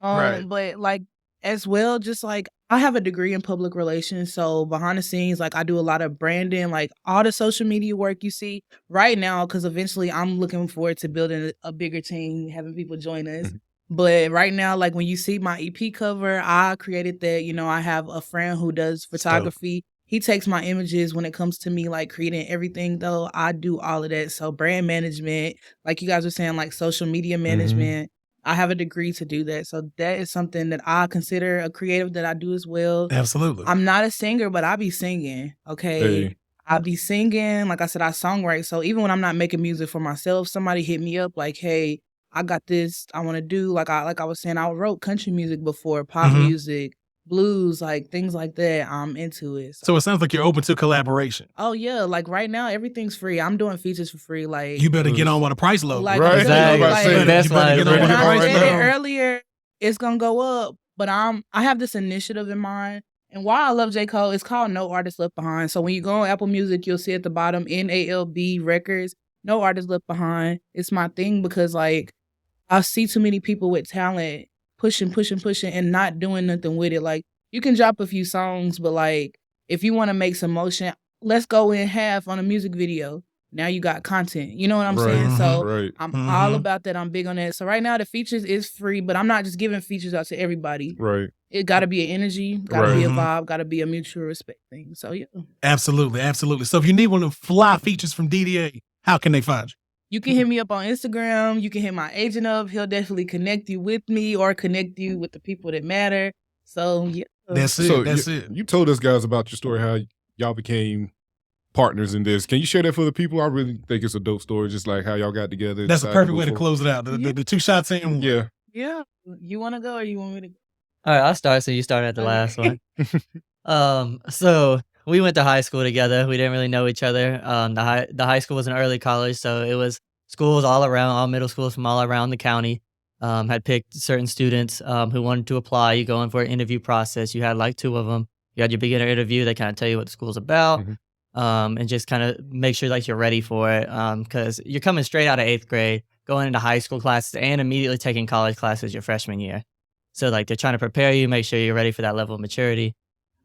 that. But like as well, just like I have a degree in public relations. So behind the scenes, like I do a lot of branding, like all the social media work you see right now, because eventually I'm looking forward to building a bigger team, having people join us. Mhm. But right now, like when you see my EP cover, I created that. You know, I have a friend who does photography. He takes my images when it comes to me, like creating everything, though. I do all of that. So brand management, like you guys were saying, like social media management. I have a degree to do that. So that is something that I consider a creative that I do as well. Absolutely. I'm not a singer, but I be singing. Okay. Hey. I be singing. Like I said, I songwrite. So even when I'm not making music for myself, somebody hit me up like, hey, I got this I want to do. Like I was saying, I wrote country music before, pop Mhm. music, blues, like things like that. I'm into it. So it sounds like you're open to collaboration. Oh yeah, like right now everything's free. I'm doing features for free. Like You better get on with a price low. Like, Right? Exactly. I was about to say, You That's better why get it's on with when a really I price said it low. earlier, it's gonna go up. But I have this initiative in mind. And why I love J. Cole, it's called No Artist Left Behind. So when you go on Apple Music, you'll see at the bottom NALB Records, No Artist Left Behind. It's my thing because like I see too many people with talent pushing and not doing nothing with it. Like you can drop a few songs, but like if you want to make some motion, let's go in half on a music video. Now you got content. You know what I'm Right. saying? So Right. I'm all Mhm. about that. I'm big on that. So right now the features is free, but I'm not just giving features out to everybody. Right. It got to be an energy, got to be a Right. vibe, got to be a mutual respect thing. So yeah, Absolutely, absolutely. So if you need one of the fly features from DDA, how can they find you? you can hit me up on Instagram. You can hit my agent up. He'll definitely connect you with me or connect you with the people that matter. So yeah, That's it. So That's you, it. you told us guys about your story, how y'all became partners in this. Can you share that for the people? I really think it's a dope story, just like how y'all got together. That's a decided perfect go way to forward. close it out. The 2 shots in one. Yeah. yeah. You want to go or you want me to go? All right, I'll start. So you start at the Okay. last one. So we went to high school together. We didn't really know each other. The high school was an early college, so it was schools all around, all middle schools from all around the county. Had picked certain students who wanted to apply. You go in for an interview process. You had like 2 of them. You had your beginner interview. They kind of tell you what the school's about, and just kind of make sure like you're ready for it. Because you're coming straight out of 8th grade, going into high school classes, and immediately taking college classes your freshman year. So like they're trying to prepare you, make sure you're ready for that level of maturity.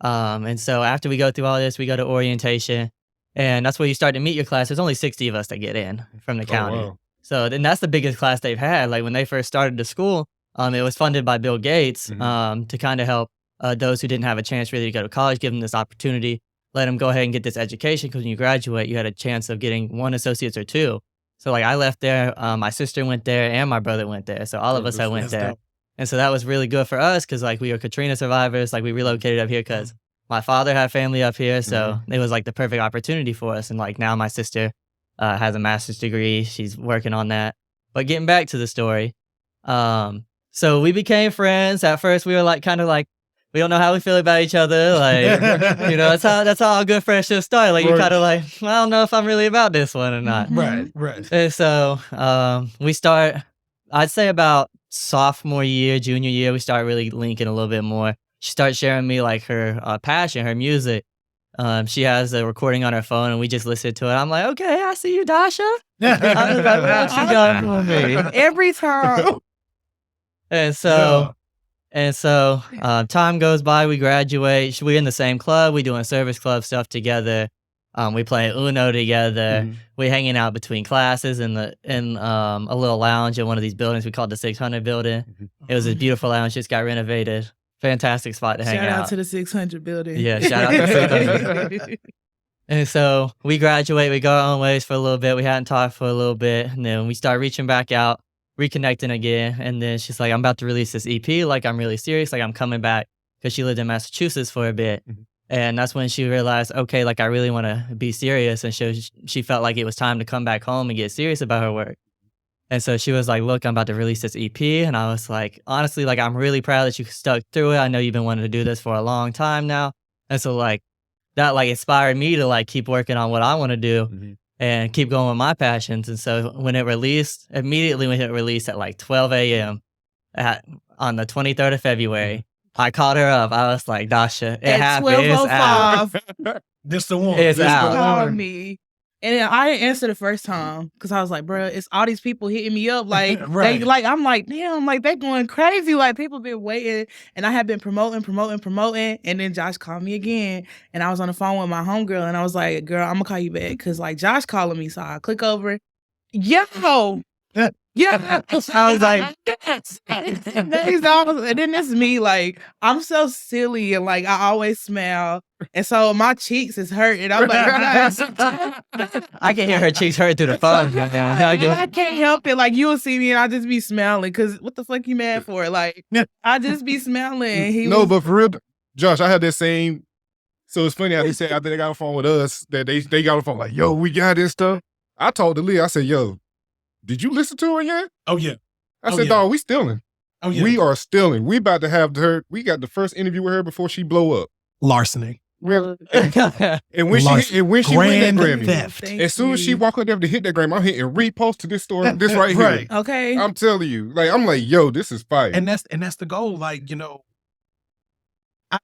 And so after we go through all this, we go to orientation, and that's where you start to meet your class. There's only 60 of us that get in from the county. Oh, wow. So then that's the biggest class they've had. Like when they first started the school, it was funded by Bill Gates to kind of help those who didn't have a chance really to go to college, give them this opportunity, let them go ahead and get this education, because when you graduate, you had a chance of getting 1 associate's or 2. So like I left there, my sister went there, and my brother went there. So all of us had went That's there. dope. And so that was really good for us because like we were Katrina survivors. Like we relocated up here because my father had family up here. So it was like the perfect opportunity for us. And like now my sister has a master's degree. She's working on that. But getting back to the story. So we became friends. At first we were like kind of like, we don't know how we feel about each other. Like, you know, that's how a good friendship started. Like you Right. kind of like, I don't know if I'm really about this one or not. Right, right. And so we start, I'd say about sophomore year, junior year, we start really linking a little bit more. She starts sharing me like her passion, her music. She has a recording on her phone and we just listened to it. I'm like, okay, I see you, Dasha. I was like, what you got for me? Every time. And so time goes by, we graduate. We're in the same club. We doing service club stuff together. We play Uno together. We hanging out between classes in a little lounge in one of these buildings we called the 600 building. It was a beautiful lounge, just got renovated. Fantastic spot to hang Shout out. out to the 600 building. Yeah, shout out to 600. And so we graduate, we go our own ways for a little bit. We hadn't talked for a little bit. And then we start reaching back out, reconnecting again. And then she's like, I'm about to release this EP. Like, I'm really serious. Like, I'm coming back, because she lived in Massachusetts for a bit. And that's when she realized, okay, like, I really want to be serious. And she felt like it was time to come back home and get serious about her work. And so she was like, look, I'm about to release this EP. And I was like, honestly, like, I'm really proud that you stuck through it. I know you've been wanting to do this for a long time now. And so, like, that, like, inspired me to, like, keep working on what I want to do and keep going with my passions. And so when it released, immediately when it released at, like, 12 a.m. on the 23rd of February, I called her up. I was like, Dasha, it At happened. It's out. 12:05, This the one. It's This out. the call one. me. And then I didn't answer the first time because I was like, bro, it's all these people hitting me up. Like, Right. I'm like, damn, like they going crazy. Like people been waiting. And I had been promoting. And then Josh called me again. And I was on the phone with my homegirl. And I was like, girl, I'm going to call you back. Because like Josh calling me. So I click over. Yo. Yeah. I was like, yes. And then it's me. Like, I'm so silly. And like, I always smile. And so my cheeks is hurting. I'm like, I can hear her cheeks hurt through the phone. I can't help it. Like you'll see me and I just be smiling because what the fuck you mad for? Like I just be smiling. But for real, Josh, I had that same. So it's funny how they say after they got on the phone with us that they got on the phone like, yo, we got this stuff. I told Leah, I said, yo, did you listen to her yet? Oh yeah. I said, dog, we stealing. Oh yeah. We are stealing. We about to have her. We got the first interview with her before she blow up. Larceny. And when she win that Grand Grammy, theft. as soon as she walk up there to hit that Grammy, I'm hitting repost to this story. This right here. Right. Okay. I'm telling you, like I'm like, yo, this is fire. And that's the goal. Like, you know,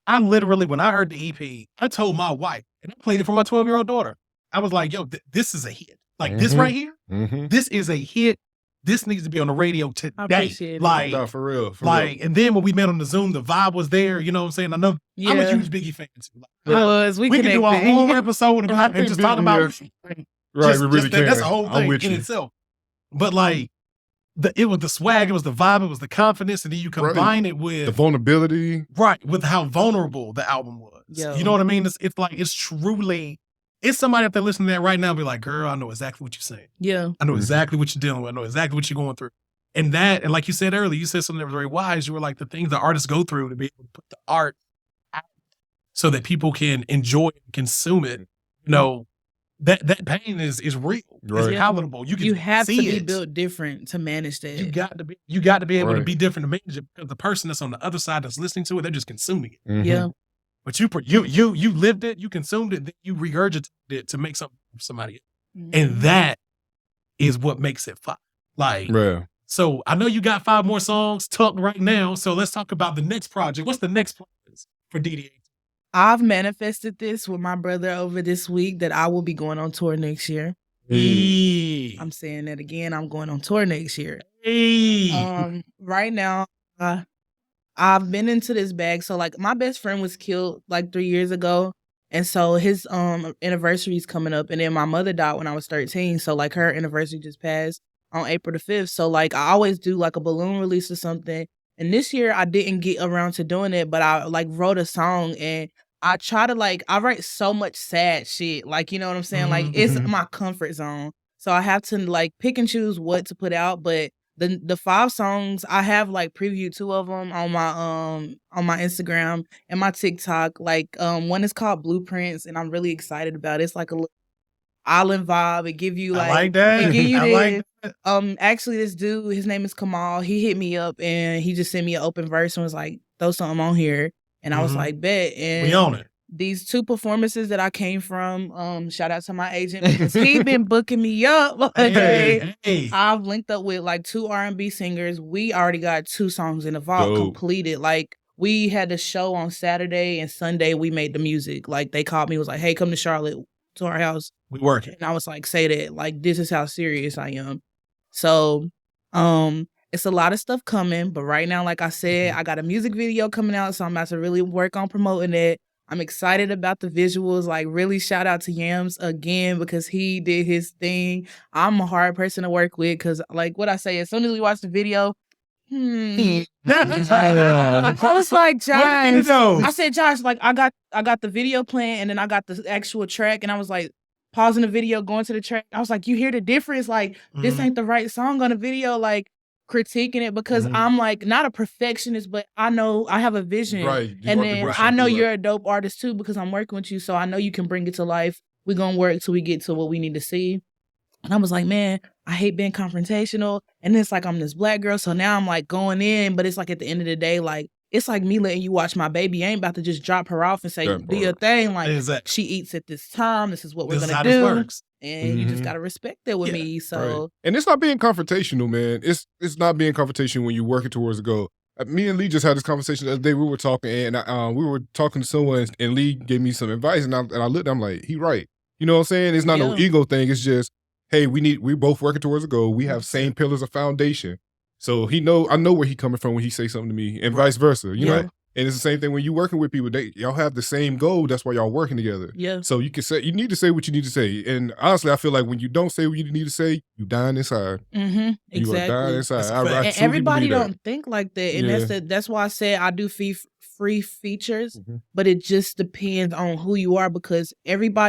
I literally, when I heard the EP, I told my wife, and I played it for my 12-year-old daughter. I was like, yo, this is a hit. Like this right here, this is a hit. This needs to be on the radio today. I appreciate it. Like, No, for real. and then when we met on the Zoom, the vibe was there. You know what I'm saying? I know I'm a huge Biggie fan too. Like, We can do a connected. whole episode and just talk about Right, we really can. that's a whole I'm thing with in you. itself. But like, it was the swag, it was the vibe, it was the confidence, and then you combine it with The vulnerability. right with how vulnerable the album was. Yo. You know what I mean? It's like it's truly. It's somebody if they're listening to that right now, be like, girl, I know exactly what you're saying. Yeah. I know exactly what you're dealing with. I know exactly what you're going through. And like you said earlier, you said something that was very wise. You were like, the things that artists go through to be able to put the art out so that people can enjoy it and consume it. You know, that pain is real. Right. It's palatable. You have to see be it. built different to manage that. You got to be able to Right. be different to manage it because the person that's on the other side that's listening to it, they're just consuming it. Mhm. Yeah. But you lived it, you consumed it, then you regurgitated it to make something for somebody else. And that is what makes it fun. Like, Yeah. so I know you got 5 more songs tucked right now. So let's talk about the next project. What's the next plans for DDA? I've manifested this with my brother over this week that I will be going on tour next year. Hey. I'm saying that again. I'm going on tour next year. Hey. Right now, I've been into this bag. So like my best friend was killed like 3 years ago. And so his anniversary is coming up. And then my mother died when I was 13. So like her anniversary just passed on April the 5th. So like I always do like a balloon release or something. And this year I didn't get around to doing it, but I like wrote a song and I try to like, I write so much sad shit. Like, you know what I'm saying? Like it's my comfort zone. So I have to like pick and choose what to put out. But the 5 songs, I have like previewed 2 of them on my Instagram and my TikTok. Like one is called Blueprints and I'm really excited about it. It's like a little island vibe. It give you like, I like that. It give you I this. like that. Actually this dude, his name is Kamal. He hit me up and he just sent me an open verse and was like, throw something on here. And I was like, bet. And We own it. these 2 performances that I came from, shout out to my agent because he been booking me up. Like, Hey. I've linked up with like 2 R&B singers. We already got 2 songs in the vault Dope. completed. Like we had a show on Saturday and Sunday we made the music. Like they called me, was like, hey, come to Charlotte to our house. We working. And I was like, say that. Like this is how serious I am. So it's a lot of stuff coming. But right now, like I said, I got a music video coming out. So I'm about to really work on promoting it. I'm excited about the visuals. Like, really shout out to Yams again because he did his thing. I'm a hard person to work with because, like, what I say, as soon as we watch the video, I was like, Josh. I said, Josh, like, I got the video playing and then I got the actual track and I was like, pausing the video, going to the track. I was like, you hear the difference? Like, this ain't the right song on the video. Like, critiquing it because I'm like not a perfectionist, but I know I have a vision. Right. And then I know you're a dope artist too because I'm working with you. So I know you can bring it to life. We're going to work till we get to what we need to see. And I was like, man, I hate being confrontational. And it's like I'm this Black girl. So now I'm like going in, but it's like at the end of the day, like, it's like me letting you watch my baby. I ain't about to just drop her off and say, do your thing. Like, Exactly. she eats at this time. This is what we're This is going how to this do. works. And you just got to respect that with me. So, Right. And it's not being confrontational, man. It's not being confrontational when you're working towards a goal. Me and Lee just had this conversation the other day. We were talking, and we were talking to someone, and Lee gave me some advice, and I looked. I'm like, he right. You know what I'm saying? It's not no Yeah. ego thing. It's just, hey, we both working towards a goal. We have same pillars of foundation. So I know where he coming from when he say something to me, and vice versa. You know, and it's the same thing when you working with people. Y'all have the same goal. That's why y'all working together. Yeah. So you need to say what you need to say. And honestly, I feel like when you don't say what you need to say, you dying inside. Mm-hmm. You are dying Exactly. inside. That's a I fact. And truly everybody believe that. don't think like that, and that's why I said I do free features, but it just depends on who you are, because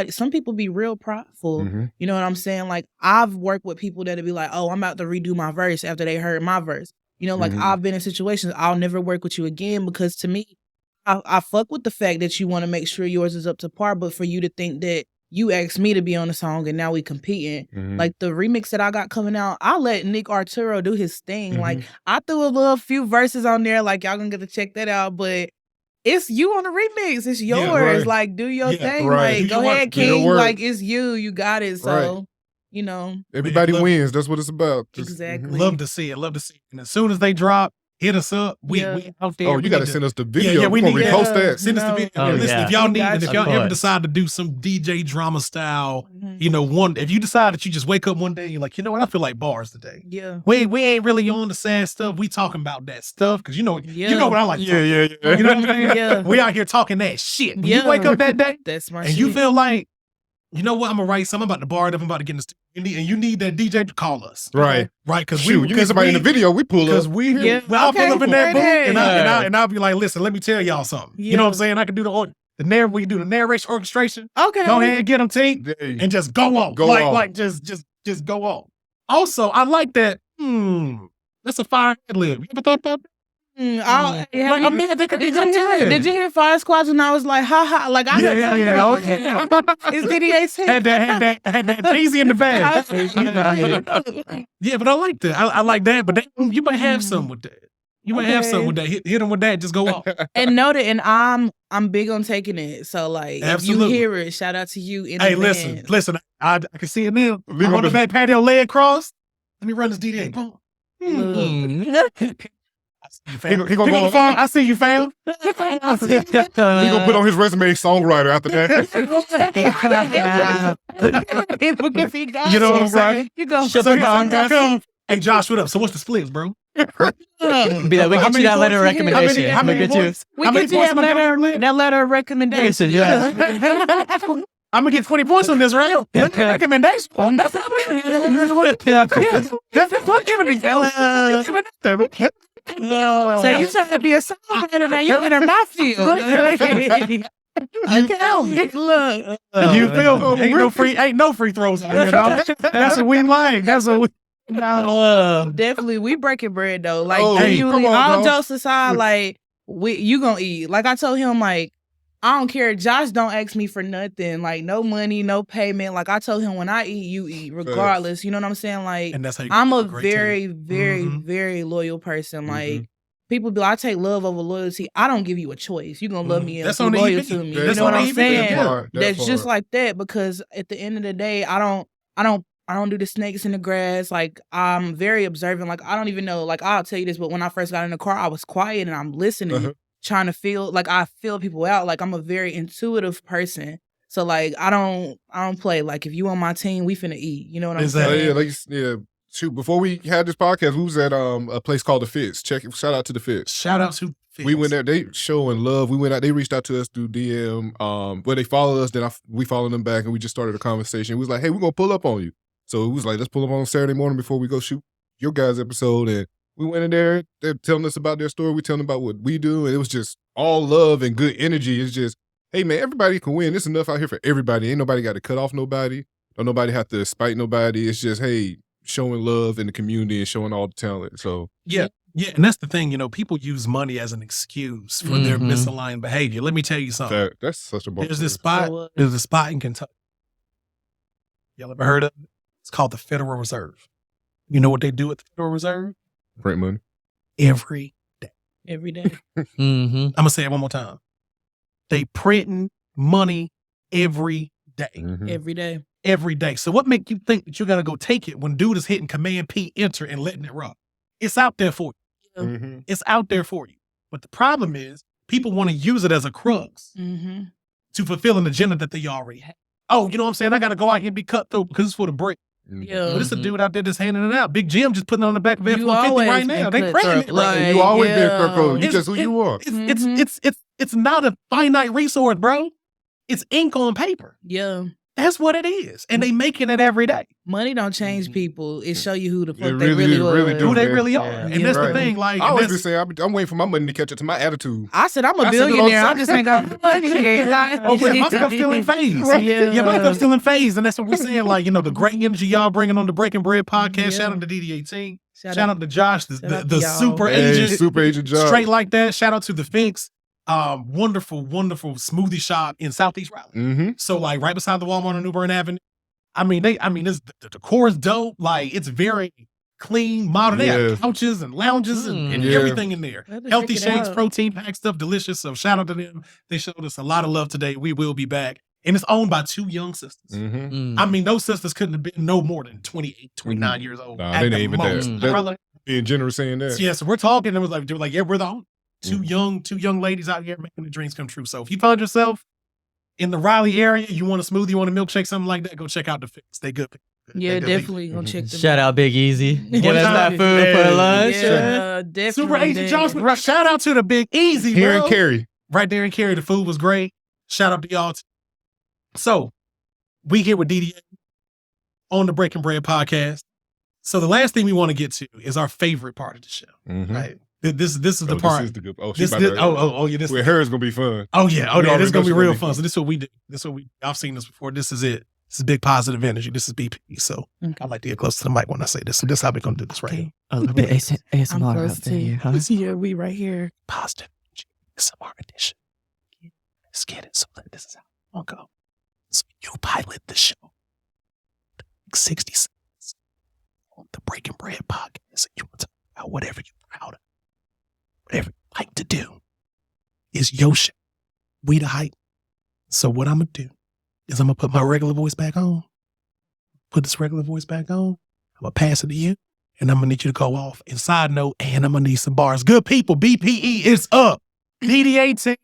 some people be real prideful. Mhm. You know what I'm saying? Like, I've worked with people that'll be like, "Oh, I'm about to redo my verse," after they heard my verse. You know, like, Mhm. I've been in situations, I'll never work with you again, because to me, I fuck with the fact that you want to make sure yours is up to par, but for you to think that you asked me to be on the song and now we competing. Mhm. Like, the remix that I got coming out, I let Nick Arturo do his thing. Like, Mhm. I threw a little few verses on there, like, y'all gonna get to check that out, but it's you on the remix. It's yours. Yeah, right. Like, do your Yeah, thing. right. Like, Do go your work. ahead, Do your King. work. Like, it's you. You got it. So, Right. you know, Everybody love- wins. That's what it's about. exactly. Love to see it. Love to see it. And as soon as they drop, hit us up. We out there. Oh, We you got to need send us the video. Yeah, we We're gonna need repost that. Send us the video. Oh, And listen, yeah. if y'all We need, got and if you. y'all Of ever course. decide to do some DJ drama style, Mhm. you know, if you decide that you just wake up one day and you're like, you know what, I feel like bars today. Yeah. We ain't really on the sad stuff. We talking about that stuff because you know what I like. Yeah. You know what I'm saying? Yeah. We out here talking that shit. When Yeah. you wake up that day That's my and shit. you feel like, you know what, I'm gonna write something. I'm about to bar it up. I'm about to get in the studio. And you need that DJ to call us, Right. right? Because Shoot, you need somebody in the video. We pull because up. Yeah. I'll pull up in that booth Okay. and I'll be like, listen, let me tell y'all something. You know what I'm Yeah. saying? I can do we can do the narration orchestration. Okay. Go ahead, get them T, Hey, and just go on. Go on. Like just go on. Also, I like that. That's a fire ad lib. You ever thought about that? Like, a man that could be Did you hear Fire Squad when I was like, ha ha? Like, I Yeah. It's DDA6. had that easy in the bag. Yeah, but I like that. I like that. But you might have something with that. You might have something with that. Hit them with that. Just go off. And know that, and I'm big on taking it. So, like, Absolutely. if you hear it, shout out to you. In Hey, advance. listen. I can see it now. Leave I'm on on the the- back patio, leg crossed. Let me run this DDA. Boom. He gonna go on- I see you, fam. He gonna put on his resume songwriter after that. You know what I'm saying? You go. Hey, Josh, what up? So what's the splits, bro? Be like, we How get you many that letter of points you hit? recommendation. How many We get you. points? We How many get you points that am I getting? letter of recommendation. Yeah. I'm gonna get 20 points on this, right? Recommendation. That's what giving me. So you trying to be a songwriter now? You in my field. Look. You feel ain't no free throws out here, dog. That's what we like. That's what we Definitely, we breaking bread though. Like, Oh, hey, genuinely, come on, all dog. jokes aside, like, you gonna eat. Like, I told him, like, I don't care. Josh don't ask me for nothing. Like, no money, no payment. Like, I told him, when I eat, you eat, regardless. You know what I'm saying? Like, and that's how you I'm a great team. very, very, Mhm. very loyal person. Like, people be like, I take love over loyalty. I don't give you a choice. You gonna love me and That's be on the loyal EV. to me. That's You know what on I'm the EV. saying? Yeah. That's just like that, because at the end of the day, I don't do the snakes in the grass. Like, I'm very observant. Like, I don't even know. Like, I'll tell you this, but when I first got in the car, I was quiet and I'm listening, trying to feel. Like, I feel people out. Like, I'm a very intuitive person. So, like, I don't play. Like, if you on my team, we finna eat. You know what I'm Exactly. saying? Shoot, before we had this podcast, we was at a place called The Fits. Shout out to The Fits. Shout out to We went there. They showing love. We went out. They reached out to us through DM. Where they followed us. Then we followed them back, and we just started a conversation. We was like, "Hey, we're gonna pull up on you." So it was like, "Let's pull up on Saturday morning before we go shoot your guys' episode." And we went in there. They're telling us about their story. We telling them about what we do, and it was just all love and good energy. It's just, hey man, everybody can win. There's enough out here for everybody. Ain't nobody got to cut off nobody. Don't nobody have to spite nobody. It's just, hey, showing love in the community and showing all the talent. So Yeah, and that's the thing. You know, people use money as an excuse for their Mhm. misaligned behavior. Let me tell you something. that's such a bar. There's this spot. There's a spot in Kentucky. Y'all ever heard of it? It's called the Federal Reserve. You know what they do at the Federal Reserve? Print money. Every Every day. Mm-hmm. I'm gonna say it one more time. They printing money every day. Mhm. Every day. Every day. So what make you think that you're gonna go take it when dude is hitting Command P Enter and letting it rock? It's out there for you. Mhm. It's out there for you. But the problem is people want to use it as a crux Mm-hmm. to fulfill an agenda that they already have. oh, you know what I'm saying? I got to go out here and be cut through because it's for the break. Yeah. But it's a dude out there just handing it out. Big Jim just putting it on the back of You F-150 always right now. been They cut praying it through. right now. You always been Yeah. Kirko. You It's- just who you are. It's not a finite resource, bro. It's ink on paper. Yeah. That's what it is. And they making it every day. Money don't change people. It show you who the fuck It they really really do, was. really do. Who they man. really are. Yeah. And that's Right. the thing. Like, I always been that's- saying, I'm waiting for my money to catch up to my attitude. I said I'm a I said it all the billionaire. I time. just ain't got money. Oh, yeah, my stuff still in phase. Yeah, my stuff still in phase. And that's what we're saying. Like, the great energy y'all bringing on the Breaking Bread podcast. Yeah. Shout out to DD18. Shout Shout out to Josh, Shout out the to y'all. super Hey, agent. super agent job. Straight like that. Shout out to the Finks. Wonderful smoothie shop in Southeast Raleigh. Mm-hmm. So like right beside the Walmart on New Bern Avenue. It's the decor is dope. Like it's very clean, modern. They Yeah. have couches and lounges and Yeah. everything in there. Have to Healthy check it shakes, out. protein packed stuff, delicious. So shout out to them. They showed us a lot of love today. We will be back. And it's owned by 2 young sisters. Mm-hmm. Those sisters couldn't have been no more than 28, 29 years old. Nah, at they the ain't even that. most. That- Brother, Being generous saying that. yeah, so we're talking. And they were like, yeah, we're the own. Two young ladies out here making the dreams come true. So if you find yourself in the Raleigh area, you want a smoothie, you want a milkshake, something like that, go check out the Fix. They good. Yeah, They good definitely gonna check them. Shout out Big Easy. Give us time. that food for Yeah. lunch. Yeah, definitely. Super Agent Johnson. Shout out to the Big Easy, Here bro. and carry. Right there in Cary. The food was great. Shout out to y'all. So we here with DDA on the Breaking Bread podcast. So the last thing we want to get to is our favorite part of the show. Mm-hmm. Right. This is the Oh, part. This is the good. Oh, This, she's this, yeah, this. With her, it's gonna be fun. Oh yeah, You already this is gonna know be she's real gonna be fun. So this is what we do. I've seen this before. This is it. This is big positive energy. This is BP. So I like to get close to the mic when I say this. So this is how we're gonna do this right here. A little bit I'm ASMR close up to there, you. huh? Yeah, we right here. Positive energy. ASMR edition. Let's get it. So this is how I'll go. So you pilot the show. 60 seconds on the Breaking Bread podcast. So you want to talk about whatever you're proud of. Whatever you like to do is your show. We the hype. So what I'm going to do is I'm going to put my regular voice back on. Put this regular voice back on. I'm going to pass it to you. And I'm going to need you to go off. And side note, and I'm going to need some bars. Good people, BPE is up. DD18,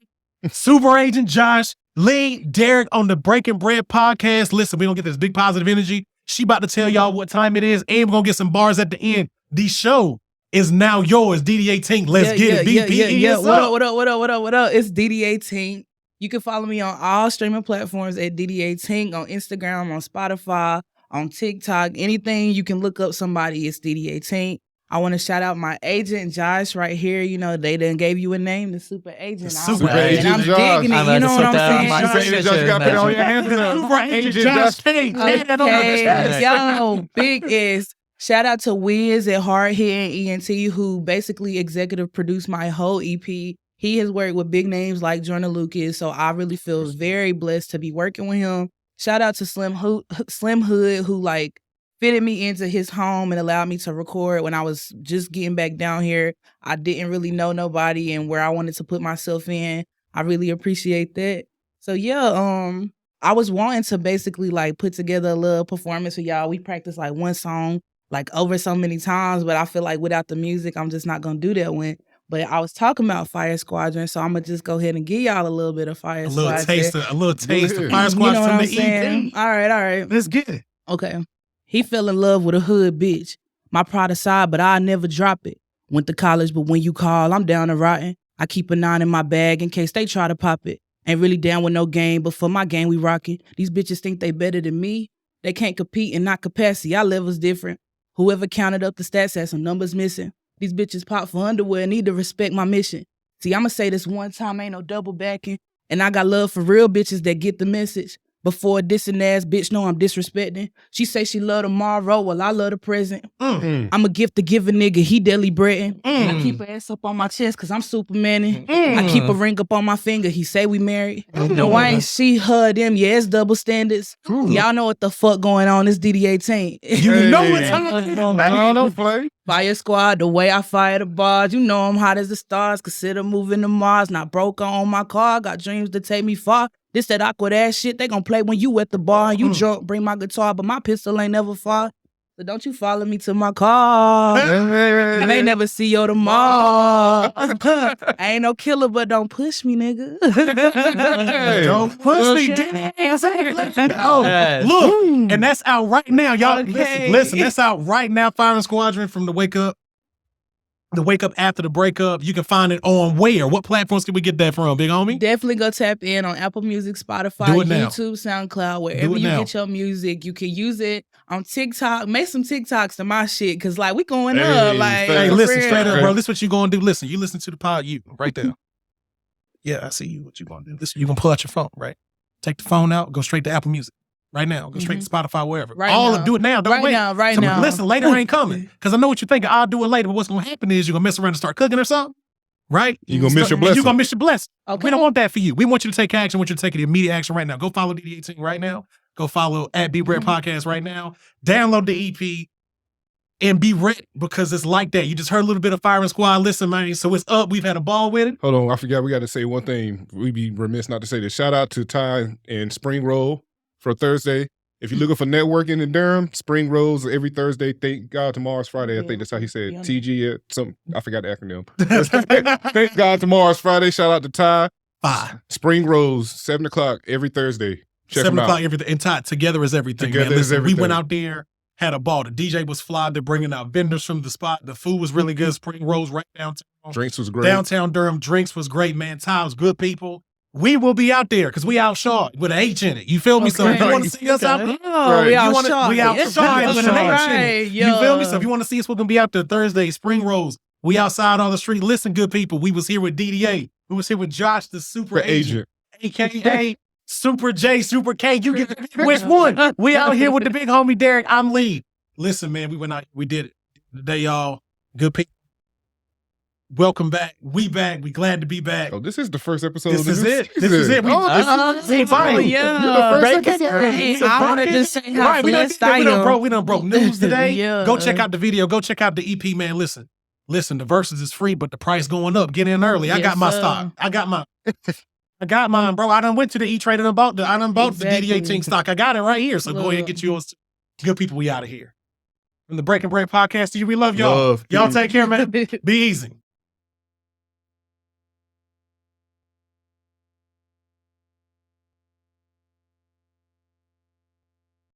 Super Agent Josh, Lee, Derek on the Breaking Bread podcast. Listen, we going to get this big positive energy. She about to tell y'all what time it is. And we're going to get some bars at the end. The show is now yours. DD18, let's get it. BPE is up. What up? It's DD18. You can follow me on all streaming platforms at DD18, on Instagram, on Spotify, on TikTok. Anything you can look up somebody, it's DD18. I want to shout out my agent, Josh, right here. They done gave you a name, the Super Agent. The Super I'm- Agent and I'm Josh. digging it. I'm You about know to what put I'm that on saying? my Super Agent Josh, you gotta put it on your hands. Super Agent Agent Josh. Josh. Okay, yo, big is shout out to Wiz at Hard Hit ENT, who basically executive produced my whole EP. He has worked with big names like Jordan Lucas, so I really feel very blessed to be working with him. Shout out to Slim Hood, who fitted me into his home and allowed me to record when I was just getting back down here. I didn't really know nobody and where I wanted to put myself in. I really appreciate that. So yeah, I was wanting to basically put together a little performance for y'all. We practiced one song over so many times, but I feel like without the music, I'm just not gonna do that one. But I was talking about Fire Squadron, so I'm gonna just go ahead and give y'all a little bit of Fire A little Squadron. taste of ahead. Fire You Squad know what from I'm the saying? EP. All right. Let's get it. Okay. He fell in love with a hood bitch. My pride aside, but I never drop it. Went to college, but when you call, I'm down to rotten. I keep a 9 in my bag in case they try to pop it. Ain't really down with no game, but for my game, we rockin'. These bitches think they better than me. They can't compete and not capacity. Our level's different. Whoever counted up the stats had some numbers missing. These bitches pop for underwear, need to respect my mission. See, I'ma say this one time, ain't no double backing. And I got love for real bitches that get the message. Before a dissing ass bitch know I'm disrespecting. She say she love tomorrow, well I love the present. I'm a gift to give a nigga, he deli breadin'. I keep her ass up on my chest cause I'm Supermanin'. I keep a ring up on my finger, he say we married. No, I ain't she, her, them, yeah, it's double standards. Y'all know what the fuck going on, it's DD18. You know what time. I don't play. Fire Squad, the way I fire the bars. You know I'm hot as the stars. Consider moving to Mars. Not broke on my car. Got dreams to take me far. This that awkward ass shit they gon' play when you at the bar. You drunk, bring my guitar, but my pistol ain't never far. So don't you follow me to my car. I may never see you tomorrow. I ain't no killer, but don't push me, nigga. Don't push me. Oh, Yes. look, and that's out right now, y'all. Okay. Listen, that's out right now. Firing Squadron from the Wake Up. The Wake Up after the breakup. You can find it on where? What platforms can we get that from, big homie? Definitely go tap in on Apple Music, Spotify, Do it now. YouTube, SoundCloud, wherever you now. get your music. You can use it on TikTok. Make some TikToks to my shit, cause like we going Hey, up. Like, straight Hey, For listen, real. straight up, Okay. bro. This what you gonna do. Listen, you listen to the pod, you right there. Yeah, I see you. What you gonna do? Listen, you gonna pull out your phone, right? Take the phone out, go straight to Apple Music. Right now. Go straight to Spotify, wherever. Right All now. do it now. Don't Right wait. now, right So, now. Listen, later ain't coming. Because I know what you're thinking. I'll do it later. But what's gonna happen is you're gonna mess around and start cooking or something. Right? You gonna miss your And blessing. You're gonna miss your blessing. Okay. We don't want that for you. We want you to take action. We want you to take immediate action right now. Go follow DD18 right now. Go follow at Be Bread Podcast right now. Download the EP and be ready because it's like that. You just heard a little bit of Firing Squad. Listen, man. So it's up. We've had a ball with it. Hold on, I forgot we got to say one thing. We'd be remiss not to say this. Shout out to Ty and Spring Roll for Thursday. If you're looking for networking in Durham, Spring Rolls every Thursday. Thank God tomorrow's Friday. I think that's how he said. Yeah. TG at some. I forgot the acronym. Thank God tomorrow's Friday. Shout out to Ty. Five. Spring Rolls 7:00 every Thursday. Check 7 them o'clock, out. everything. And together is everything. Together man. is Listen, We everything. went out there, had a ball. The DJ was fly. They're bringing out vendors from the spot. The food was really good. Spring Rolls right downtown. Drinks was great. Downtown Durham. Drinks was great, man. Times, good people. We will be out there because we out short with an H in it. You feel me? So if you want to see us out there, Oh, Right. we You out wanna- short. we outside with an H in it. Right, you feel me? yeah. So if you want to see us, we're going to be out there Thursday, Spring Rolls. We outside on the street. Listen, good people. We was here with DDA. We was here with Josh, the super The agent. agent. AKA Super J, Super K. You get which one? We out here with the big homie Derek. I'm Lee. Listen, man, we went out. We did it today, y'all. Good people. Welcome back. We back. We glad to be back. Oh, this is the first episode. This of is it. This season. is it. We- Oh, this is fine. Oh, yeah. The first Break it down. Hey, I want to just say how Right, we done freestyle. broke news today. Yeah. Go check out the video. Go check out the EP, man. Listen, the verses is free, but the price going up. Get in early. I Yes, got my sir. stock. I got mine, bro. I done went to the E-Trade and bought the Exactly. DD18 stock. I got it right here. So go ahead and get yours. Good people, we out of here. From the Breaking Bread Podcast, we love y'all. Love. Y'all take care, man. Be easy.